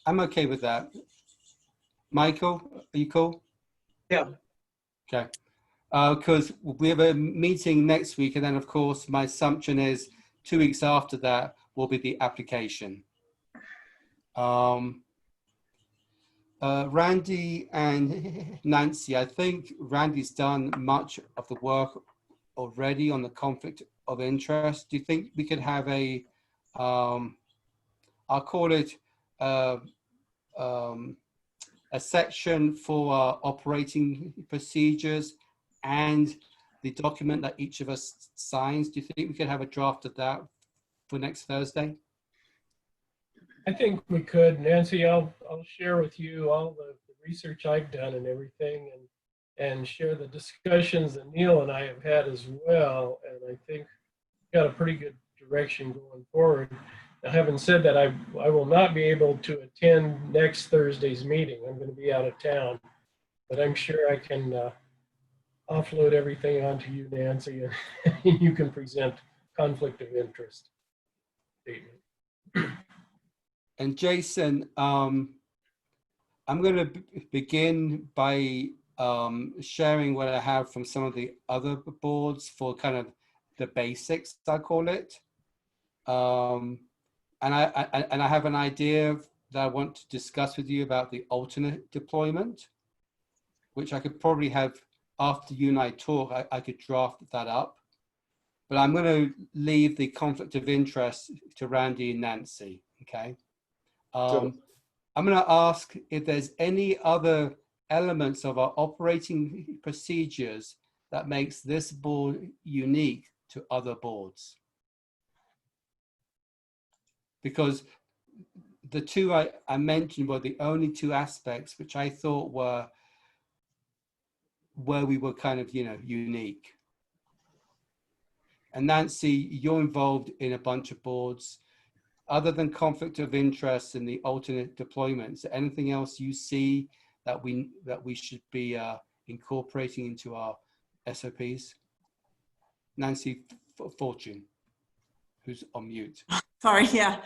I'm okay with that. Michael, are you cool? Yeah. Okay. Because we have a meeting next week, and then of course my assumption is 2 weeks after that will be the application. Randy and Nancy, I think Randy's done much of the work already on the conflict of interest. Do you think we could have I'll call it a section for our operating procedures and the document that each of us signs? Do you think we could have a draft of that for next Thursday? I think we could. Nancy, I'll share with you all the research I've done and everything, and share the discussions that Neil and I have had as well. And I think we've got a pretty good direction going forward. Now, having said that, I will not be able to attend next Thursday's meeting. I'm going to be out of town, but I'm sure I can offload everything onto you, Nancy, and you can present conflict of interest statement. And Jason, I'm going to begin by sharing what I have from some of the other boards for kind of the basics, I call it. And I have an idea that I want to discuss with you about the alternate deployment, which I could probably have after you and I talk. I could draft that up, but I'm going to leave the conflict of interest to Randy and Nancy. Okay. I'm going to ask if there's any other elements of our operating procedures that makes this board unique to other boards. Because the 2 I mentioned were the only 2 aspects which I thought were where we were kind of, unique. And Nancy, you're involved in a bunch of boards. Other than conflict of interest and the alternate deployments, anything else you see that we should be incorporating into our SOPs? Nancy Fortune, who's on mute. Sorry, yeah.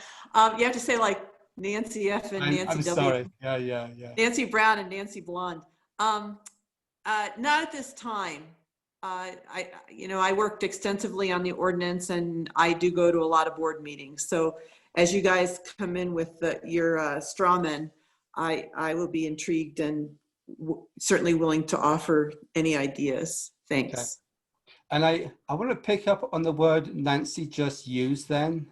You have to say like Nancy F and Nancy I'm W. sorry. Yeah. Nancy Brown and Nancy Blonde. Not at this time. I worked extensively on the ordinance, and I do go to a lot of board meetings. So as you guys come in with your straw men, I will be intrigued and certainly willing to offer any ideas. Thanks. Okay. And I want to pick up on the word Nancy just used then,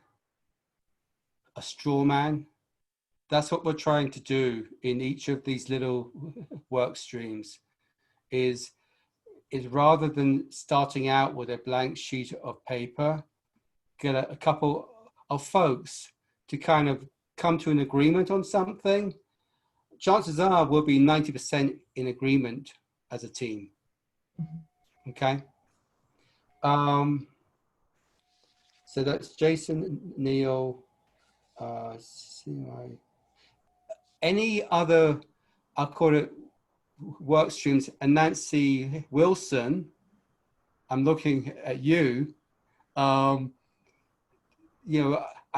a straw man. That's what we're trying to do in each of these little work streams, is rather than starting out with a blank sheet of paper, get a couple of folks to kind of come to an agreement on something. Chances are we'll be 90% in agreement as a team. Okay. So that's Jason, Neil, any other, I'll call it work streams, and Nancy Wilson, I'm looking at you. I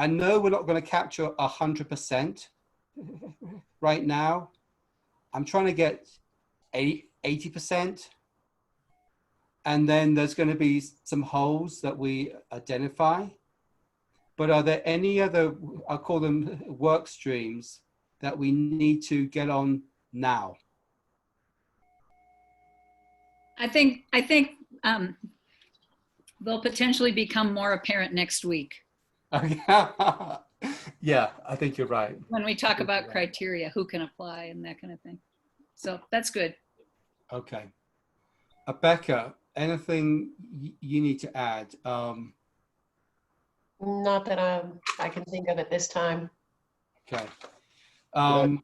know we're not going to capture 100% right now. I'm trying to get 80%. And then there's going to be some holes that we identify. But are there any other, I'll call them work streams, that we need to get on now? I think they'll potentially become more apparent next week Yeah, I think you're right. when we talk about criteria, who can apply and that kind of thing. So that's good. Okay. Becca, anything you need to add? Not that I can think of at this time. Okay. Can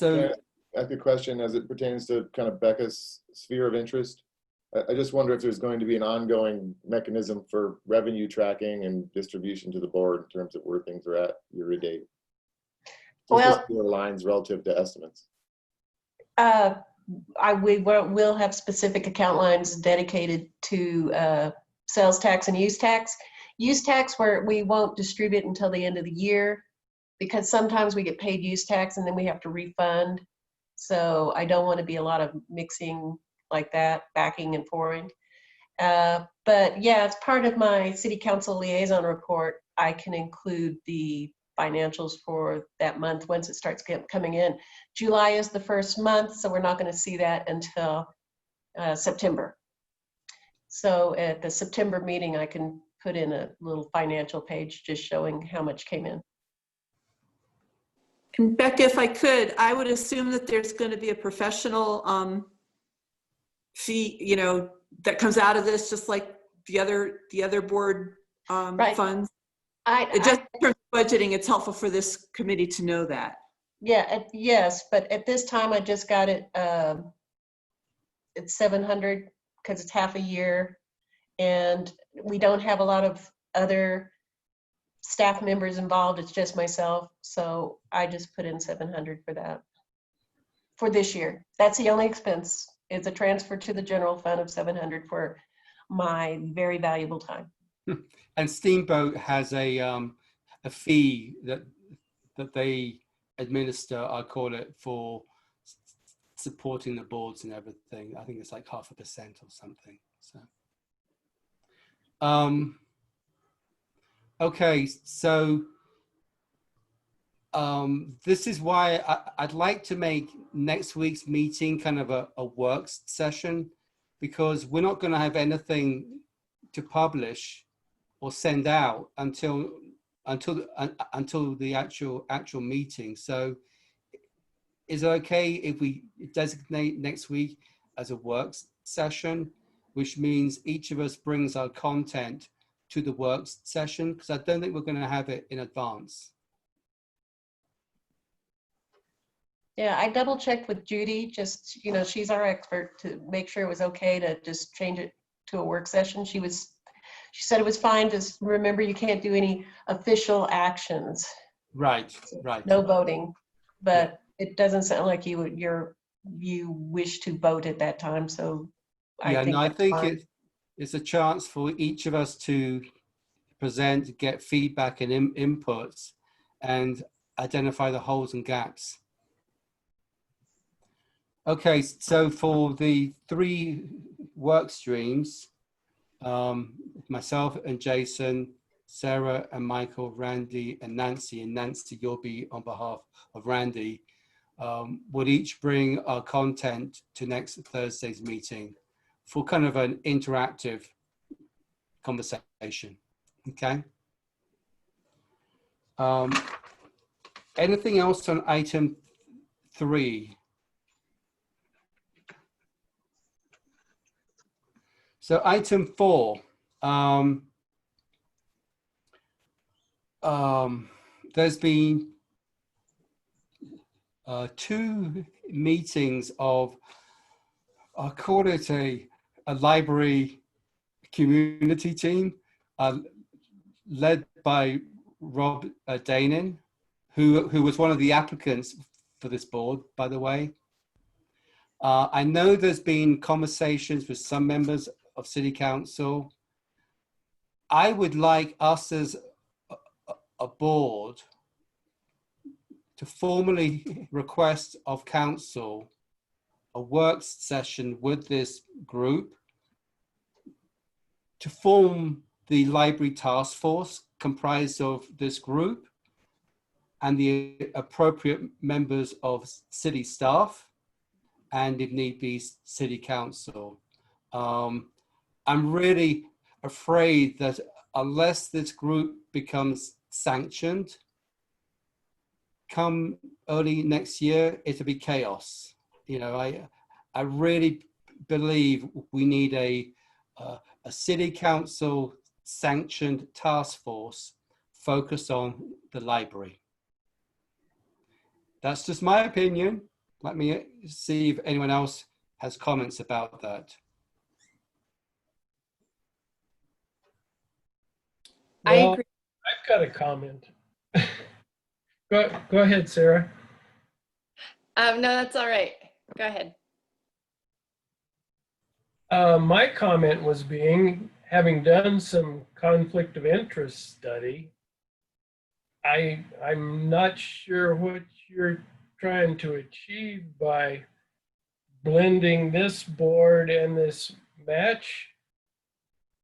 I ask a question as it pertains to kind of Becca's sphere of interest? I just wonder if there's going to be an ongoing mechanism for revenue tracking and distribution to the board in terms of where things are at year to date. Well, lines relative to estimates. We will have specific account lines dedicated to sales tax and use tax. Use tax, where we won't distribute until the end of the year, because sometimes we get paid use tax and then we have to refund. So I don't want to be a lot of mixing like that, backing and forthing. But yeah, it's part of my city council liaison report. I can include the financials for that month once it starts coming in. July is the first month, so we're not going to see that until September. So at the September meeting, I can put in a little financial page just showing how much came in. And Becca, if I could, I would assume that there's going to be a professional fee, that comes out of this, just like the other board Right. funds. Just in terms of budgeting, it's helpful for this committee to know that. Yeah, yes, but at this time I just got it. It's 700 because it's half a year, and we don't have a lot of other staff members involved. It's just myself, so I just put in 700 for that for this year. That's the only expense. It's a transfer to the general fund of 700 for my very valuable time. And Steamboat has a fee that they administer, I call it, for supporting the boards and everything. I think it's like 0.5% or something. So, okay, so this is why I'd like to make next week's meeting kind of a work session, because we're not going to have anything to publish or send out until the actual meeting. So is it okay if we designate next week as a work session, which means each of us brings our content to the work session? Because I don't think we're going to have it in advance. Yeah, I double checked with Judy, just, she's our expert, to make sure it was okay to just change it to a work session. She said it was fine. Just remember, you can't do any official actions. Right. No voting, but it doesn't sound like you wish to vote at that time. So I think it's a chance for each of us to present, get feedback and inputs, and identify the holes and gaps. Okay, so for the 3 work streams, myself and Jason, Sarah and Michael, Randy and Nancy, you'll be on behalf of Randy, would each bring our content to next Thursday's meeting for kind of an interactive conversation, okay? Anything else on item 3? So item 4, there's been 2 meetings of, I call it a library community team, led by Rob Danin, who was one of the applicants for this board, by the way. I know there's been conversations with some members of City Council. I would like us as a board to formally request of council a work session with this group to form the library task force comprised of this group and the appropriate members of city staff and, if need be, city council. I'm really afraid that unless this group becomes sanctioned, come early next year, it'll be chaos. You know, I really believe we need a city council sanctioned task force focused on the library. That's just my opinion. Let me see if anyone else has comments about that. Well, I agree. I've got a comment. Go ahead, Sarah. No, that's all right. Go ahead. My comment was having done some conflict of interest study, I'm not sure what you're trying to achieve by blending this board and this MACH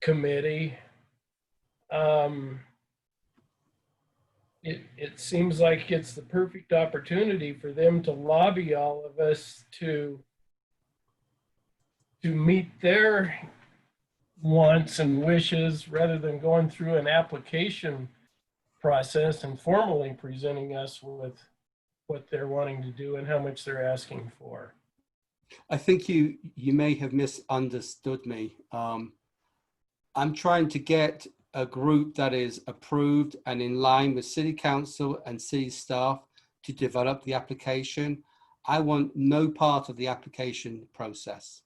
committee. It seems like it's the perfect opportunity for them to lobby all of us to meet their wants and wishes rather than going through an application process and formally presenting us with what they're wanting to do and how much they're asking for. I think you may have misunderstood me. I'm trying to get a group that is approved and in line with City Council and City staff to develop the application. I want no part of the application process.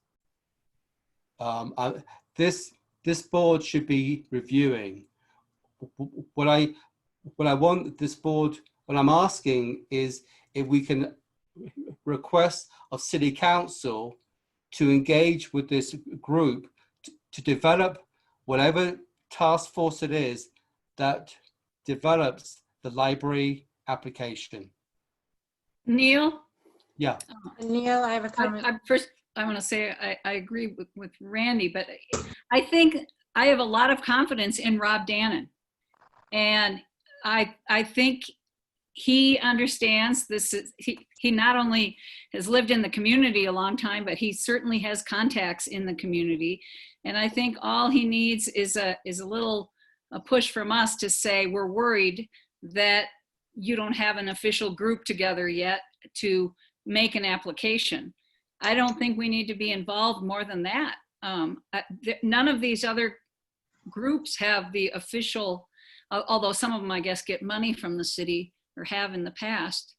This board should be reviewing. What I want this board, what I'm asking is if we can request of City Council to engage with this group to develop whatever task force it is that develops the library application. Neil? Yeah. Neil, I have a comment. First, I want to say I agree with Randy, but I think I have a lot of confidence in Rob Danin. And I think he understands this. He not only has lived in the community a long time, but he certainly has contacts in the community. And I think all he needs is a push from us to say, we're worried that you don't have an official group together yet to make an application. I don't think we need to be involved more than that. None of these other groups have the official, although some of them, I guess, get money from the city or have in the past.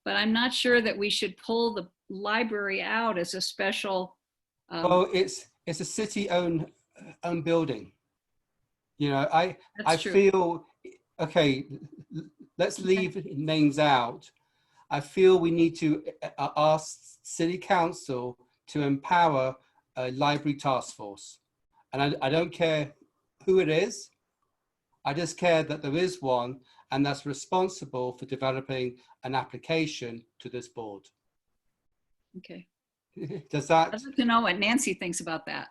But I'm not sure that we should pull the library out as a special. Well, it's a city-owned building. You know, I feel, okay, let's leave names out. I feel we need to ask City Council to empower a library task force. And I don't care who it is. I just care that there is one and that's responsible for developing an application to this board. Okay. Does that? I'd like to know what Nancy thinks about that.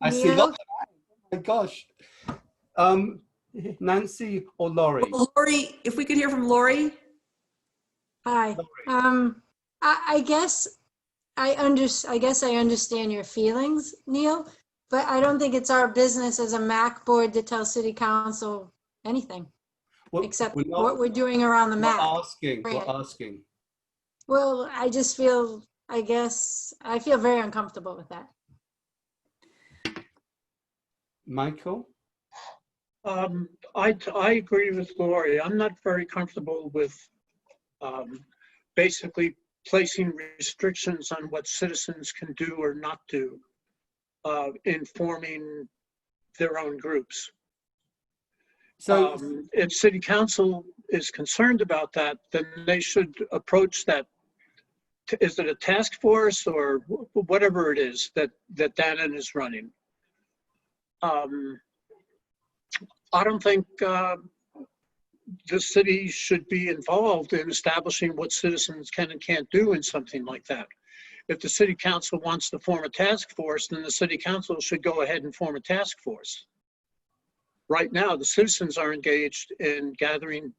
I see Neil? lots. Oh my gosh. Nancy or Laurie? Well, Lori, if we could hear from Lori. Hi. I guess I understand your feelings, Neil, but I don't think it's our business as a MAC board to tell city council anything, Well, except we're not- what we're doing around the MAC. We're asking. Well, I just feel, I feel very uncomfortable with that. Michael? I agree with Lori. I'm not very comfortable with basically placing restrictions on what citizens can do or not do in forming their own groups. So if city council is concerned about that, then they should approach that. Is it a task force or whatever it is that Dannon is running? I don't think the city should be involved in establishing what citizens can and can't do in something like that. If the city council wants to form a task force, then the city council should go ahead and form a task force. Right now, the citizens are engaged in gathering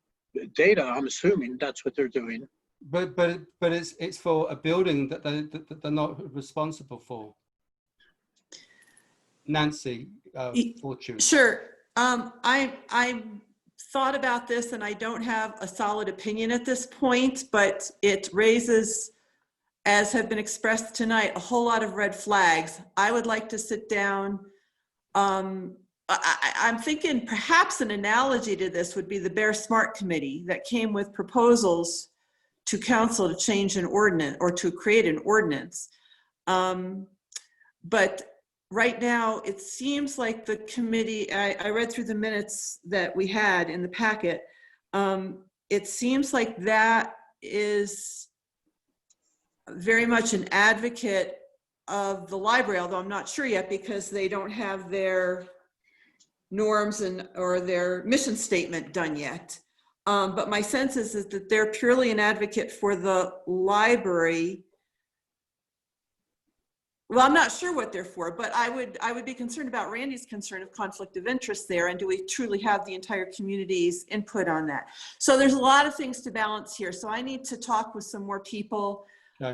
data. I'm assuming that's what they're doing. But it's for a building that they're not responsible for. Nancy, Fortune. Sure. I thought about this and I don't have a solid opinion at this point, but it raises, as have been expressed tonight, a whole lot of red flags. I would like to sit down. I'm thinking perhaps an analogy to this would be the Bear Smart Committee that came with proposals to council to change an ordinance or to create an ordinance. But right now, it seems like the committee, I read through the minutes that we had in the packet. It seems like that is very much an advocate of the library, although I'm not sure yet because they don't have their norms or their mission statement done yet. But my sense is that they're purely an advocate for the library. Well, I'm not sure what they're for, but I would be concerned about Randy's concern of conflict of interest there. And do we truly have the entire community's input on that? So there's a lot of things to balance here. So I need to talk with some more people. Okay.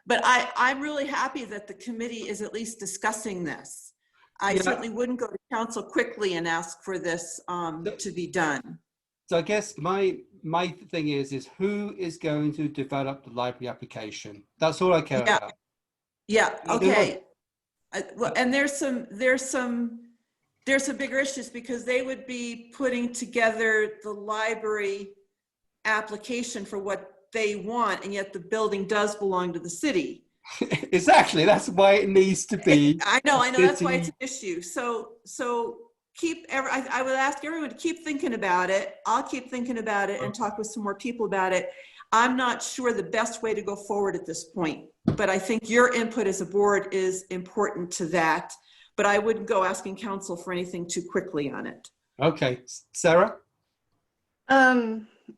But I'm really happy that the committee is at least discussing this. I certainly wouldn't go to council quickly and ask for this to be done. So I guess my thing is who is going to develop the library application? That's all I care about. Yeah. Okay. Well, and there's some bigger issues because they would be putting together the library application for what they want, and yet the building does belong to the city. Exactly. That's why it needs to be. I know. That's why it's an issue. So I would ask everyone to keep thinking about it. I'll keep thinking about it and talk with some more people about it. I'm not sure the best way to go forward at this point, but I think your input as a board is important to that. But I wouldn't go asking council for anything too quickly on it. Okay, Sarah?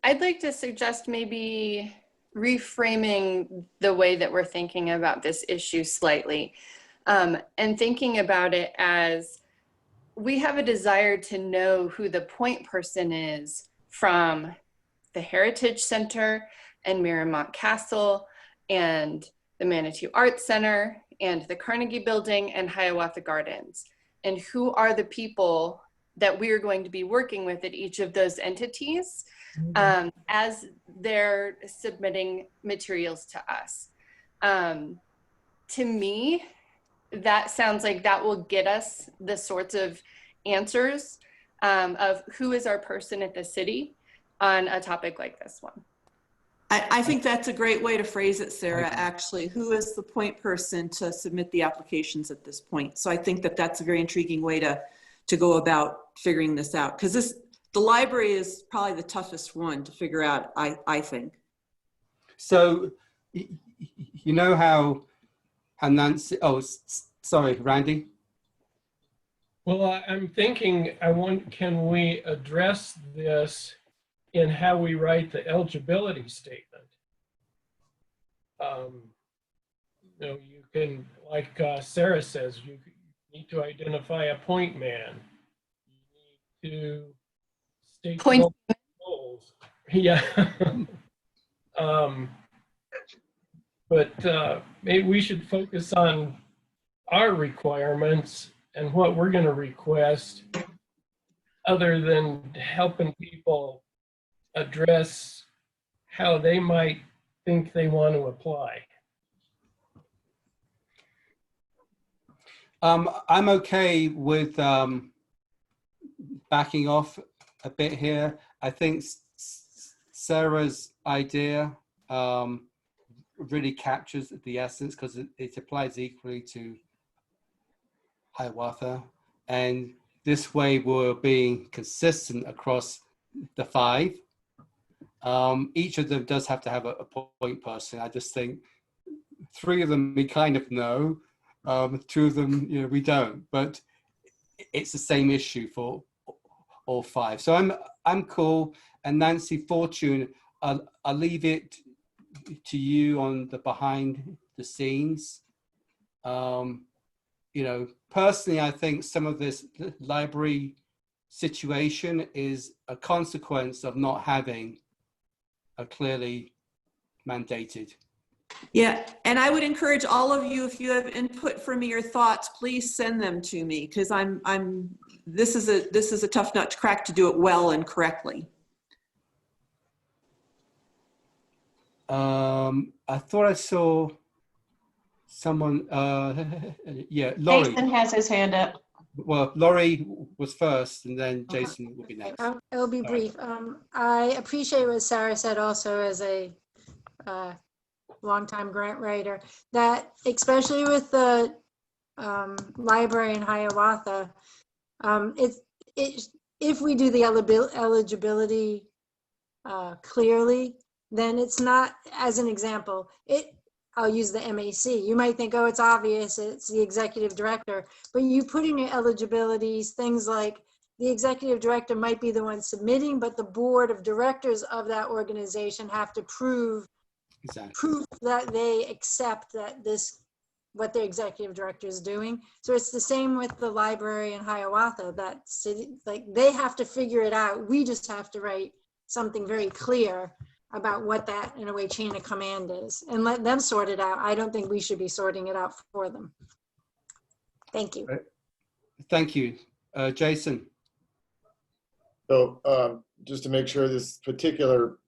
I'd like to suggest maybe reframing the way that we're thinking about this issue slightly, and thinking about it as we have a desire to know who the point person is from the Heritage Center and Miramont Castle and the Manitou Arts Center and the Carnegie Building and Hiawatha Gardens, and who are the people that we are going to be working with at each of those entities as they're submitting materials to us. To me, that sounds like that will get us the sorts of answers of who is our person at the city on a topic like this one. I think that's a great way to phrase it, Sarah, actually. Who is the point person to submit the applications at this point? So I think that that's a very intriguing way to go about figuring this out. Because the library is probably the toughest one to figure out, I think. So, you know how Nancy, sorry, Randy? Well, I'm thinking, can we address this in how we write the eligibility statement? You know, you can, like Sarah says, you need to identify a point man. You need to state Point. goals. Yeah. But maybe we should focus on our requirements and what we're going to request, other than helping people address how they might think they want to apply. I'm okay with backing off a bit here. I think Sarah's idea really captures the essence, because it applies equally to Hiawatha. And this way we're being consistent across the 5. Each of them does have to have a point person. I just think 3 of them we kind of know, 2 of them, you know, we don't, but it's the same issue for all 5. So I'm cool. And Nancy Fortune, I'll leave it to you on the behind the scenes. You know, personally, I think some of this library situation is a consequence of not having a clearly mandated. Yeah, and I would encourage all of you, if you have input for me or thoughts, please send them to me, because this is a tough nut to crack to do it well and correctly. I thought I saw someone, yeah, Laurie. Jason has his hand up. Well, Laurie was first, and then Jason will be next. It'll be brief. I appreciate what Sarah said also as a longtime grant writer, that especially with the library in Hiawatha, if we do the eligibility clearly, then it's not, as an example, I'll use the MAC. You might think, oh, it's obvious, it's the executive director, but you put in your eligibilities, things like the executive director might be the one submitting, but the board of directors of that organization have to prove that they accept that what their executive director is doing. So it's the same with the library in Hiawatha, that city, like they have to figure it out. We just have to write something very clear about what that, in a way, chain of command is, and let them sort it out. I don't think we should be sorting it out for them. Thank you. Thank you. Jason. So just to make sure this particular,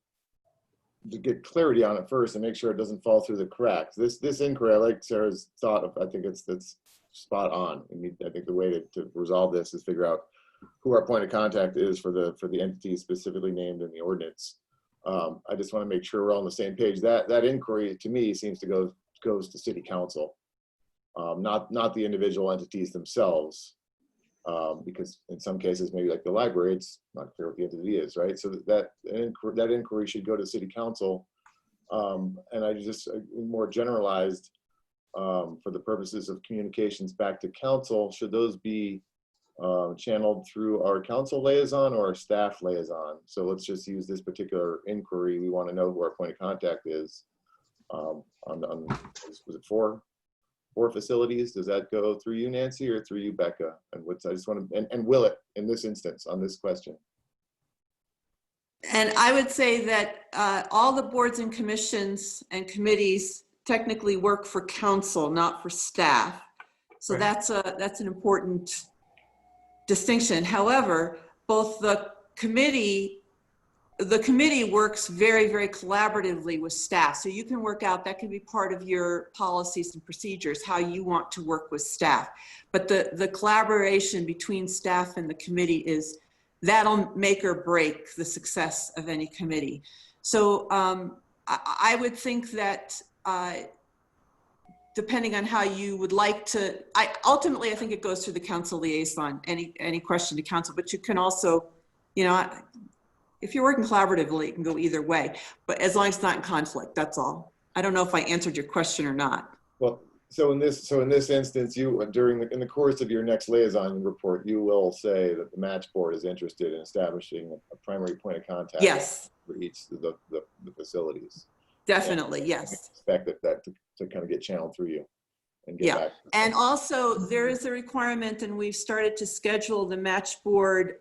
to get clarity on it first and make sure it doesn't fall through the cracks. This inquiry, I like Sarah's thought of, I think that's spot on. I think the way to resolve this is figure out who our point of contact is for the entities specifically named in the ordinance. I just want to make sure we're all on the same page. That inquiry to me seems to goes to city council, not the individual entities themselves, because in some cases, maybe like the library, it's not clear what the entity is, right? So that inquiry should go to city council, and I just more generalized for the purposes of communications back to council. Should those be channeled through our council liaison or our staff liaison? So let's just use this particular inquiry. We want to know who our point of contact is. Was it four facilities? Does that go through you, Nancy, or through you, Becca? And I just want to, and will it in this instance on this question? And I would say that all the boards and commissions and committees technically work for council, not for staff. So right. That's an important distinction. However, both the committee works very, very collaboratively with staff. So you can work out, that can be part of your policies and procedures, how you want to work with staff. But the collaboration between staff and the committee that'll make or break the success of any committee. So I would think that depending on how you would like to, ultimately I think it goes through the council liaison, any question to council, but you can also, if you're working collaboratively, it can go either way, but as long as it's not in conflict, that's all. I don't know if I answered your question or not. Well, so in this instance, in the course of your next liaison report, you will say that the MACH board is interested in establishing a primary point of contact. Yes. For each of the facilities. Definitely, yes. Expect that to kind of get channeled through you and get Yeah, back. and also there is a requirement, and we've started to schedule the match board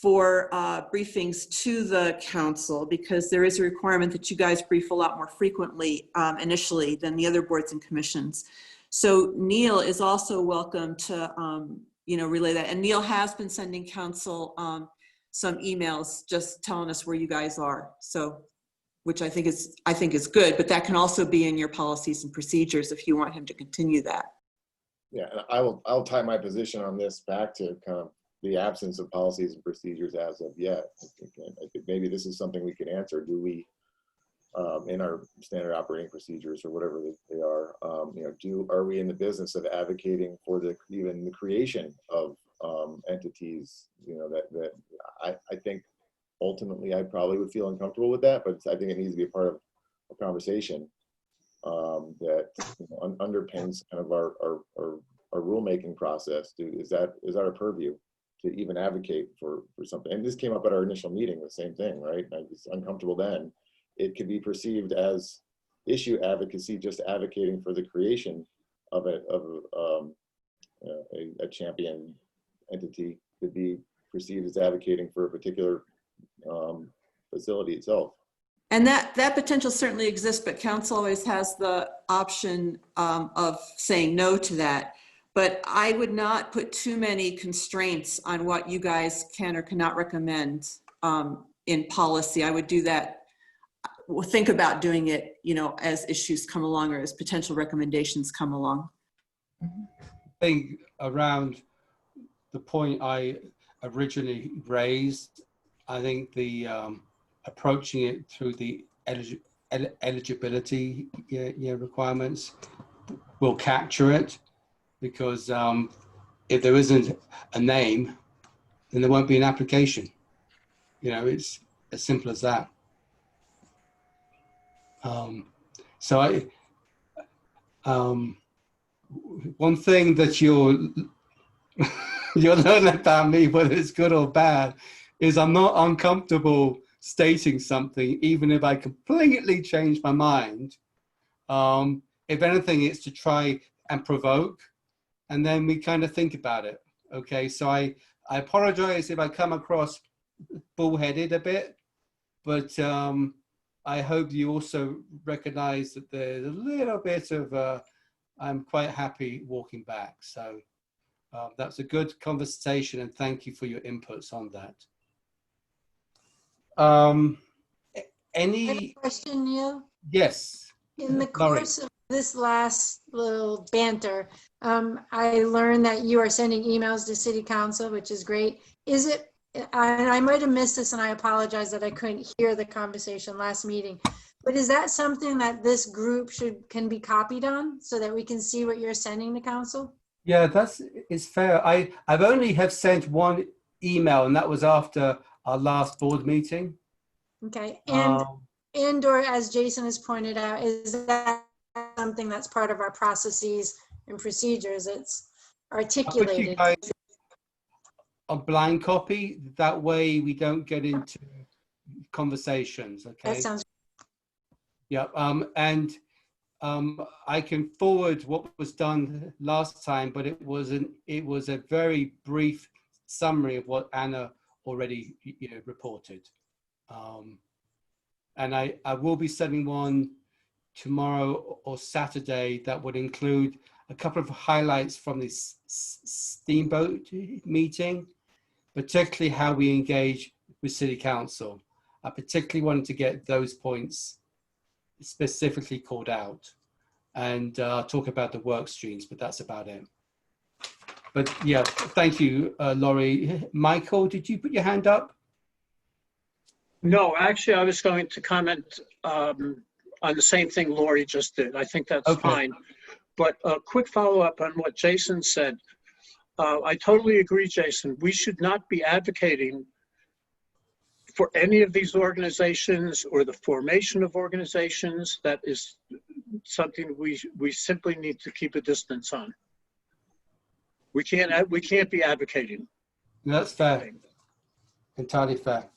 for briefings to the council, because there is a requirement that you guys brief a lot more frequently initially than the other boards and commissions. So Neil is also welcome to relay that, and Neil has been sending council some emails just telling us where you guys are. So, which I think is good, but that can also be in your policies and procedures if you want him to continue that. Yeah, and I'll tie my position on this back to kind of the absence of policies and procedures as of yet. I think maybe this is something we can answer. Do we, in our standard operating procedures or whatever they are, are we in the business of advocating for even the creation of entities? That I think ultimately I probably would feel uncomfortable with that, but I think it needs to be a part of a conversation that underpins kind of our rulemaking process. Is that our purview to even advocate for something? And this came up at our initial meeting, the same thing, right? I was uncomfortable then. It could be perceived as issue advocacy, just advocating for the creation of a champion entity. Could be perceived as advocating for a particular facility itself. And that potential certainly exists, but council always has the option of saying no to that. But I would not put too many constraints on what you guys can or cannot recommend in policy. I would do that, think about doing it, as issues come along or as potential recommendations come along. I think around the point I originally raised, I think the approaching it through the eligibility requirements will capture it, because if there isn't a name, then there won't be an application. It's as simple as that. So one thing that you'll learn about me, whether it's good or bad, is I'm not uncomfortable stating something, even if I completely change my mind. If anything, it's to try and provoke, and then we kind of think about it. Okay, so I apologize if I come across bullheaded a bit, but I hope you also recognize that there's a little bit of I'm quite happy walking back. So that's a good conversation, and thank you for your inputs on that. I have a question, Neil. Yes. In the course of this last little banter, I learned that you are sending emails to City Council, which is great. Is it, and I might have missed this, and I apologize that I couldn't hear the conversation last meeting, but is that something that this group can be copied on so that we can see what you're sending to council? Yeah, it's fair. I've only have sent one email, and that was after our last board meeting. Okay, and or as Jason has pointed out, is that something that's part of our processes and procedures? It's articulated. A blind copy, that way we don't get into conversations. Okay. That sounds. Yeah, and I can forward what was done last time, but it was a very brief summary of what Anna already reported. And I will be sending one tomorrow or Saturday that would include a couple of highlights from this Steamboat meeting, particularly how we engage with City Council. I particularly wanted to get those points specifically called out, and talk about the work streams, but that's about it. But yeah, thank you, Laurie. Michael, did you put your hand up? No, actually, I was going to comment on the same thing Laurie just did. I think that's fine. But a quick follow-up on what Jason said. I totally agree, Jason. We should not be advocating for any of these organizations or the formation of organizations. That is something we simply need to keep a distance on. We can't be advocating. That's fair. Entirely fair.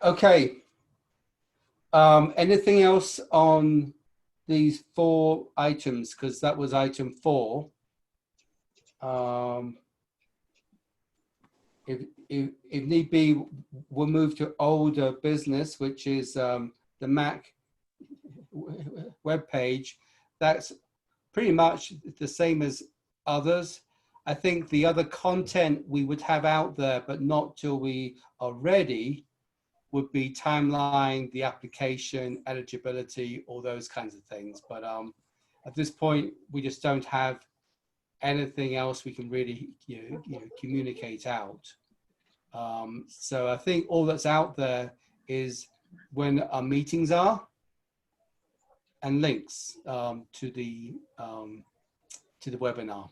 Okay. Anything else on these 4 items? Because that was item 4. If need be, we'll move to older business, which is the MAC webpage. That's pretty much the same as others. I think the other content we would have out there, but not till we are ready, would be timeline, the application, eligibility, all those kinds of things. But at this point, we just don't have anything else we can really communicate out. So I think all that's out there is when our meetings are and links to the webinar.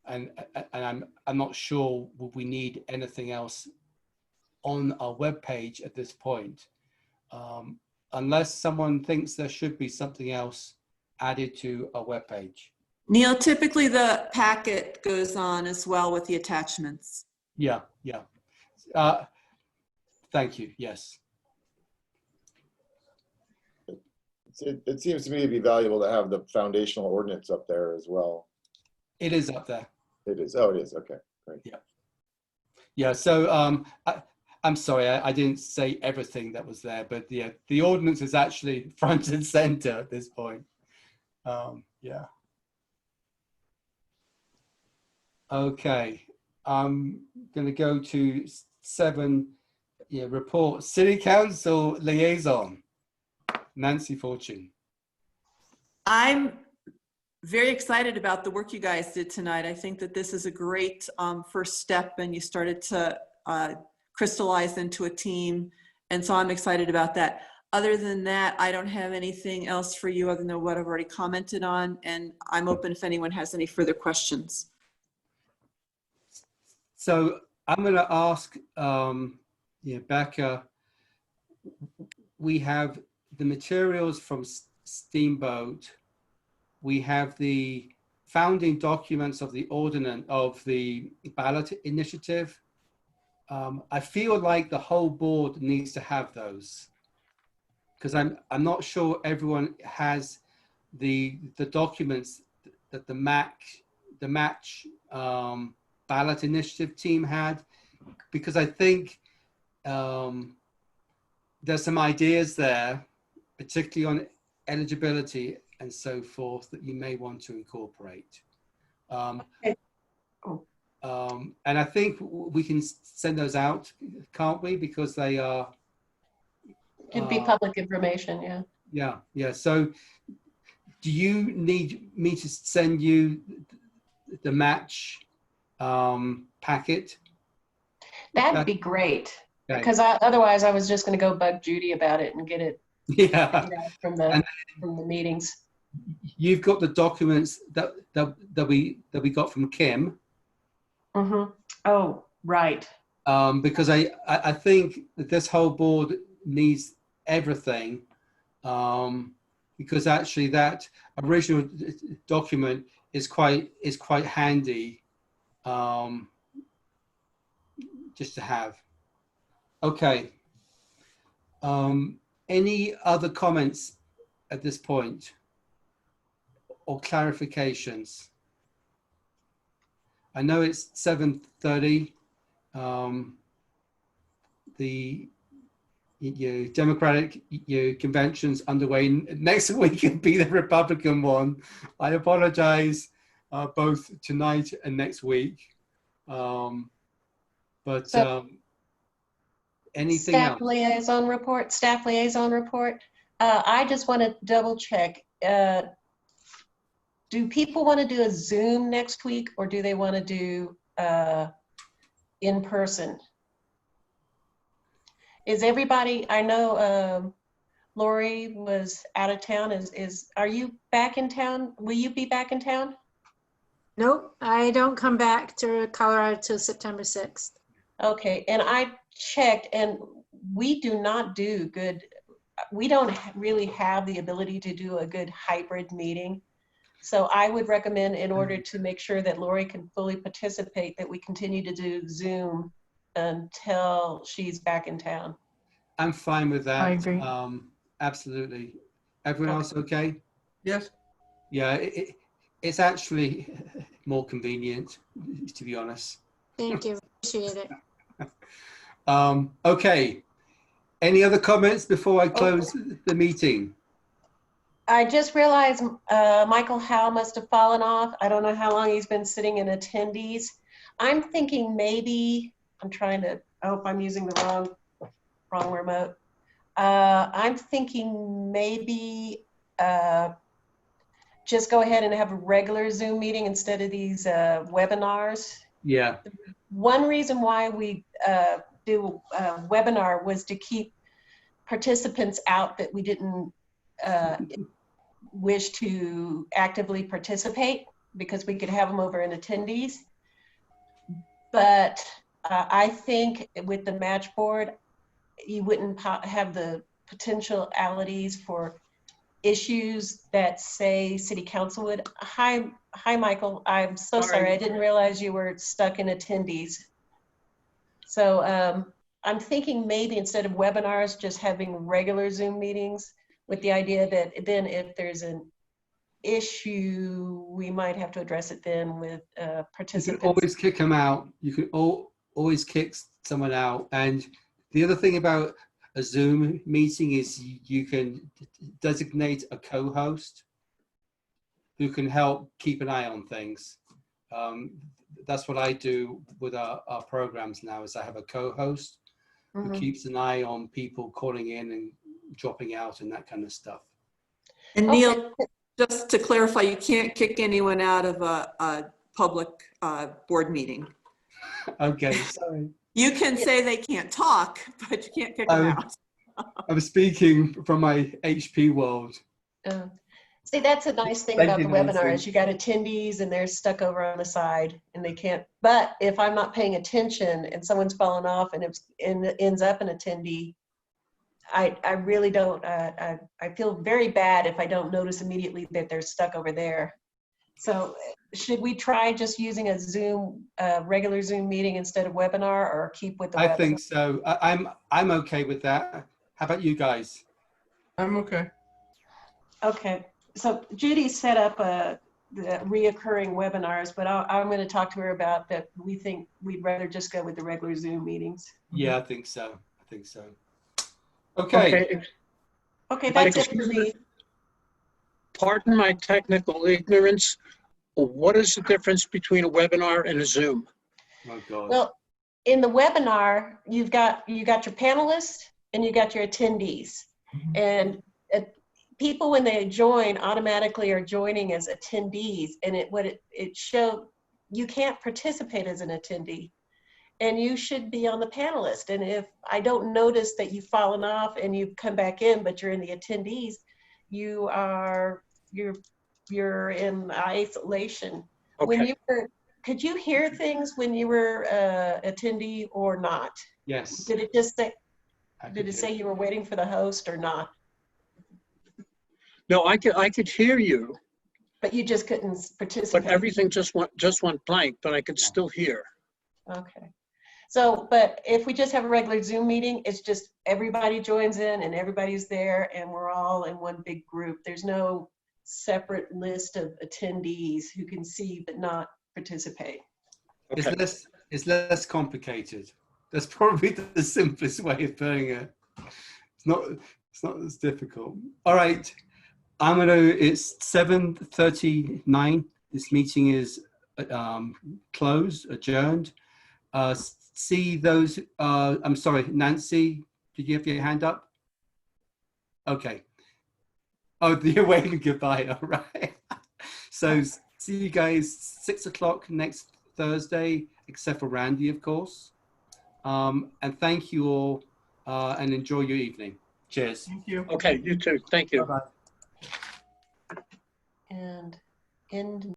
And I'm not sure we need anything else on our webpage at this point, unless someone thinks there should be something else added to our webpage. Neil, typically the packet goes on as well with the attachments. Yeah. Thank you. Yes. It seems to me to be valuable to have the foundational ordinance up there as well. It is up there. It is. Oh, it is. Okay, great. Yeah. So I'm sorry, I didn't say everything that was there, but yeah, the ordinance is actually front and center at this point. Yeah. Okay. I'm going to go to 7. Report City Council liaison. Nancy Fortune. I'm very excited about the work you guys did tonight. I think that this is a great first step, and you started to crystallize into a team. And so I'm excited about that. Other than that, I don't have anything else for you other than what I've already commented on. And I'm open if anyone has any further questions. So I'm going to ask Becca, we have the materials from Steamboat. We have the founding documents of the ordinance of the ballot initiative. I feel like the whole board needs to have those, because I'm not sure everyone has the documents that the MACH ballot initiative team had, because I think there's some ideas there, particularly on eligibility and so forth, that you may want to incorporate. And I think we can send those out, can't we? Because they are... Could be public information, yeah. Yeah. So do you need me to send you the MACH packet? That'd be great. Okay. Because otherwise I was just going to go bug Judy about it and get it from the meetings. You've got the documents that we got from Kim. Mm-hmm. Oh, right. Because I think that this whole board needs everything, because actually that original document is quite handy, just to have. Okay. Any other comments at this point or clarifications? I know it's 7:30. The Democratic convention's underway. Next week will be the Republican one. I apologize, both tonight and next week. Anything Staff else? Staff liaison report. I just want to double check. Do people want to do a Zoom next week, or do they want to do in person? Is everybody, I know Lori was out of town. Are you back in town? Will you be back in town? Nope, I don't come back to Colorado till September 6th. Okay, and I checked, and we do not do good. We don't really have the ability to do a good hybrid meeting. So I would recommend, in order to make sure that Lori can fully participate, that we continue to do Zoom until she's back in town. I'm fine with that. I agree. Absolutely. Everyone else okay? Yes. Yeah, it's actually more convenient, to be honest. Thank you. Appreciate it. Okay. Any other comments before I close the meeting? I just realized Michael Howe must have fallen off. I don't know how long he's been sitting in attendees. I'm thinking maybe, I hope I'm using the wrong remote. I'm thinking maybe just go ahead and have a regular Zoom meeting instead of these webinars. Yeah. One reason why we do a webinar was to keep participants out that we didn't wish to actively participate, because we could have them over in attendees. But I think with the match board, you wouldn't have the potentialities for issues that, say, city council would. Hi, Michael. I'm so sorry. I didn't realize you were stuck in attendees. So I'm thinking maybe instead of webinars, just having regular Zoom meetings, with the idea that then if there's an issue, we might have to address it then with participants. You can always kick them out. You can always kick someone out. And the other thing about a Zoom meeting is you can designate a co-host who can help keep an eye on things. That's what I do with our programs now, is I have a co-host who keeps an eye on people calling in and dropping out and that kind of stuff. And Neil, just to clarify, you can't kick anyone out of a public board meeting. Okay, sorry. You can say they can't talk, but you can't kick them out. I'm speaking from my HP world. See, that's a nice thing about the webinar is you got attendees and they're stuck over on the side and they can't, but if I'm not paying attention and someone's fallen off and it ends up an attendee, I really don't, I feel very bad if I don't notice immediately that they're stuck over there. So should we try just using a Zoom, regular Zoom meeting instead of webinar, or keep with the webinar? I think so. I'm okay with that. How about you guys? I'm okay. Okay. So Judy set up the reoccurring webinars, but I'm going to talk to her about that. We think we'd rather just go with the regular Zoom meetings. Yeah, I think so. I think so. Okay. Okay, that's it for me. Pardon my technical ignorance. What is the difference between a webinar and a Zoom? Oh God. Well, in the webinar, you got your panelists and you got your attendees, and people when they join automatically are joining as attendees, and it showed you can't participate as an attendee, and you should be on the panelist. And if I don't notice that you've fallen off and you've come back in, but you're in the attendees, you're in isolation. Okay. When you were, could you hear things when you were attendee or not? Yes. Did it just say? Did it say you were waiting for the host or not? No, I could hear you. But you just couldn't participate. But everything just went blank, but I could still hear. Okay. So, but if we just have a regular Zoom meeting, it's just everybody joins in and everybody's there and we're all in one big group. There's no separate list of attendees who can see but not participate. Okay. It's less complicated. That's probably the simplest way of putting it. It's not as difficult. All right. It's 7:39. This meeting is closed, adjourned. See those, I'm sorry, Nancy, did you have your hand up? Okay. Oh, you're waving goodbye, all right. So see you guys 6 o'clock next Thursday, except for Randy, of course. And thank you all, and enjoy your evening. Cheers. Thank you. Okay, you too. Thank you. Bye-bye. And end.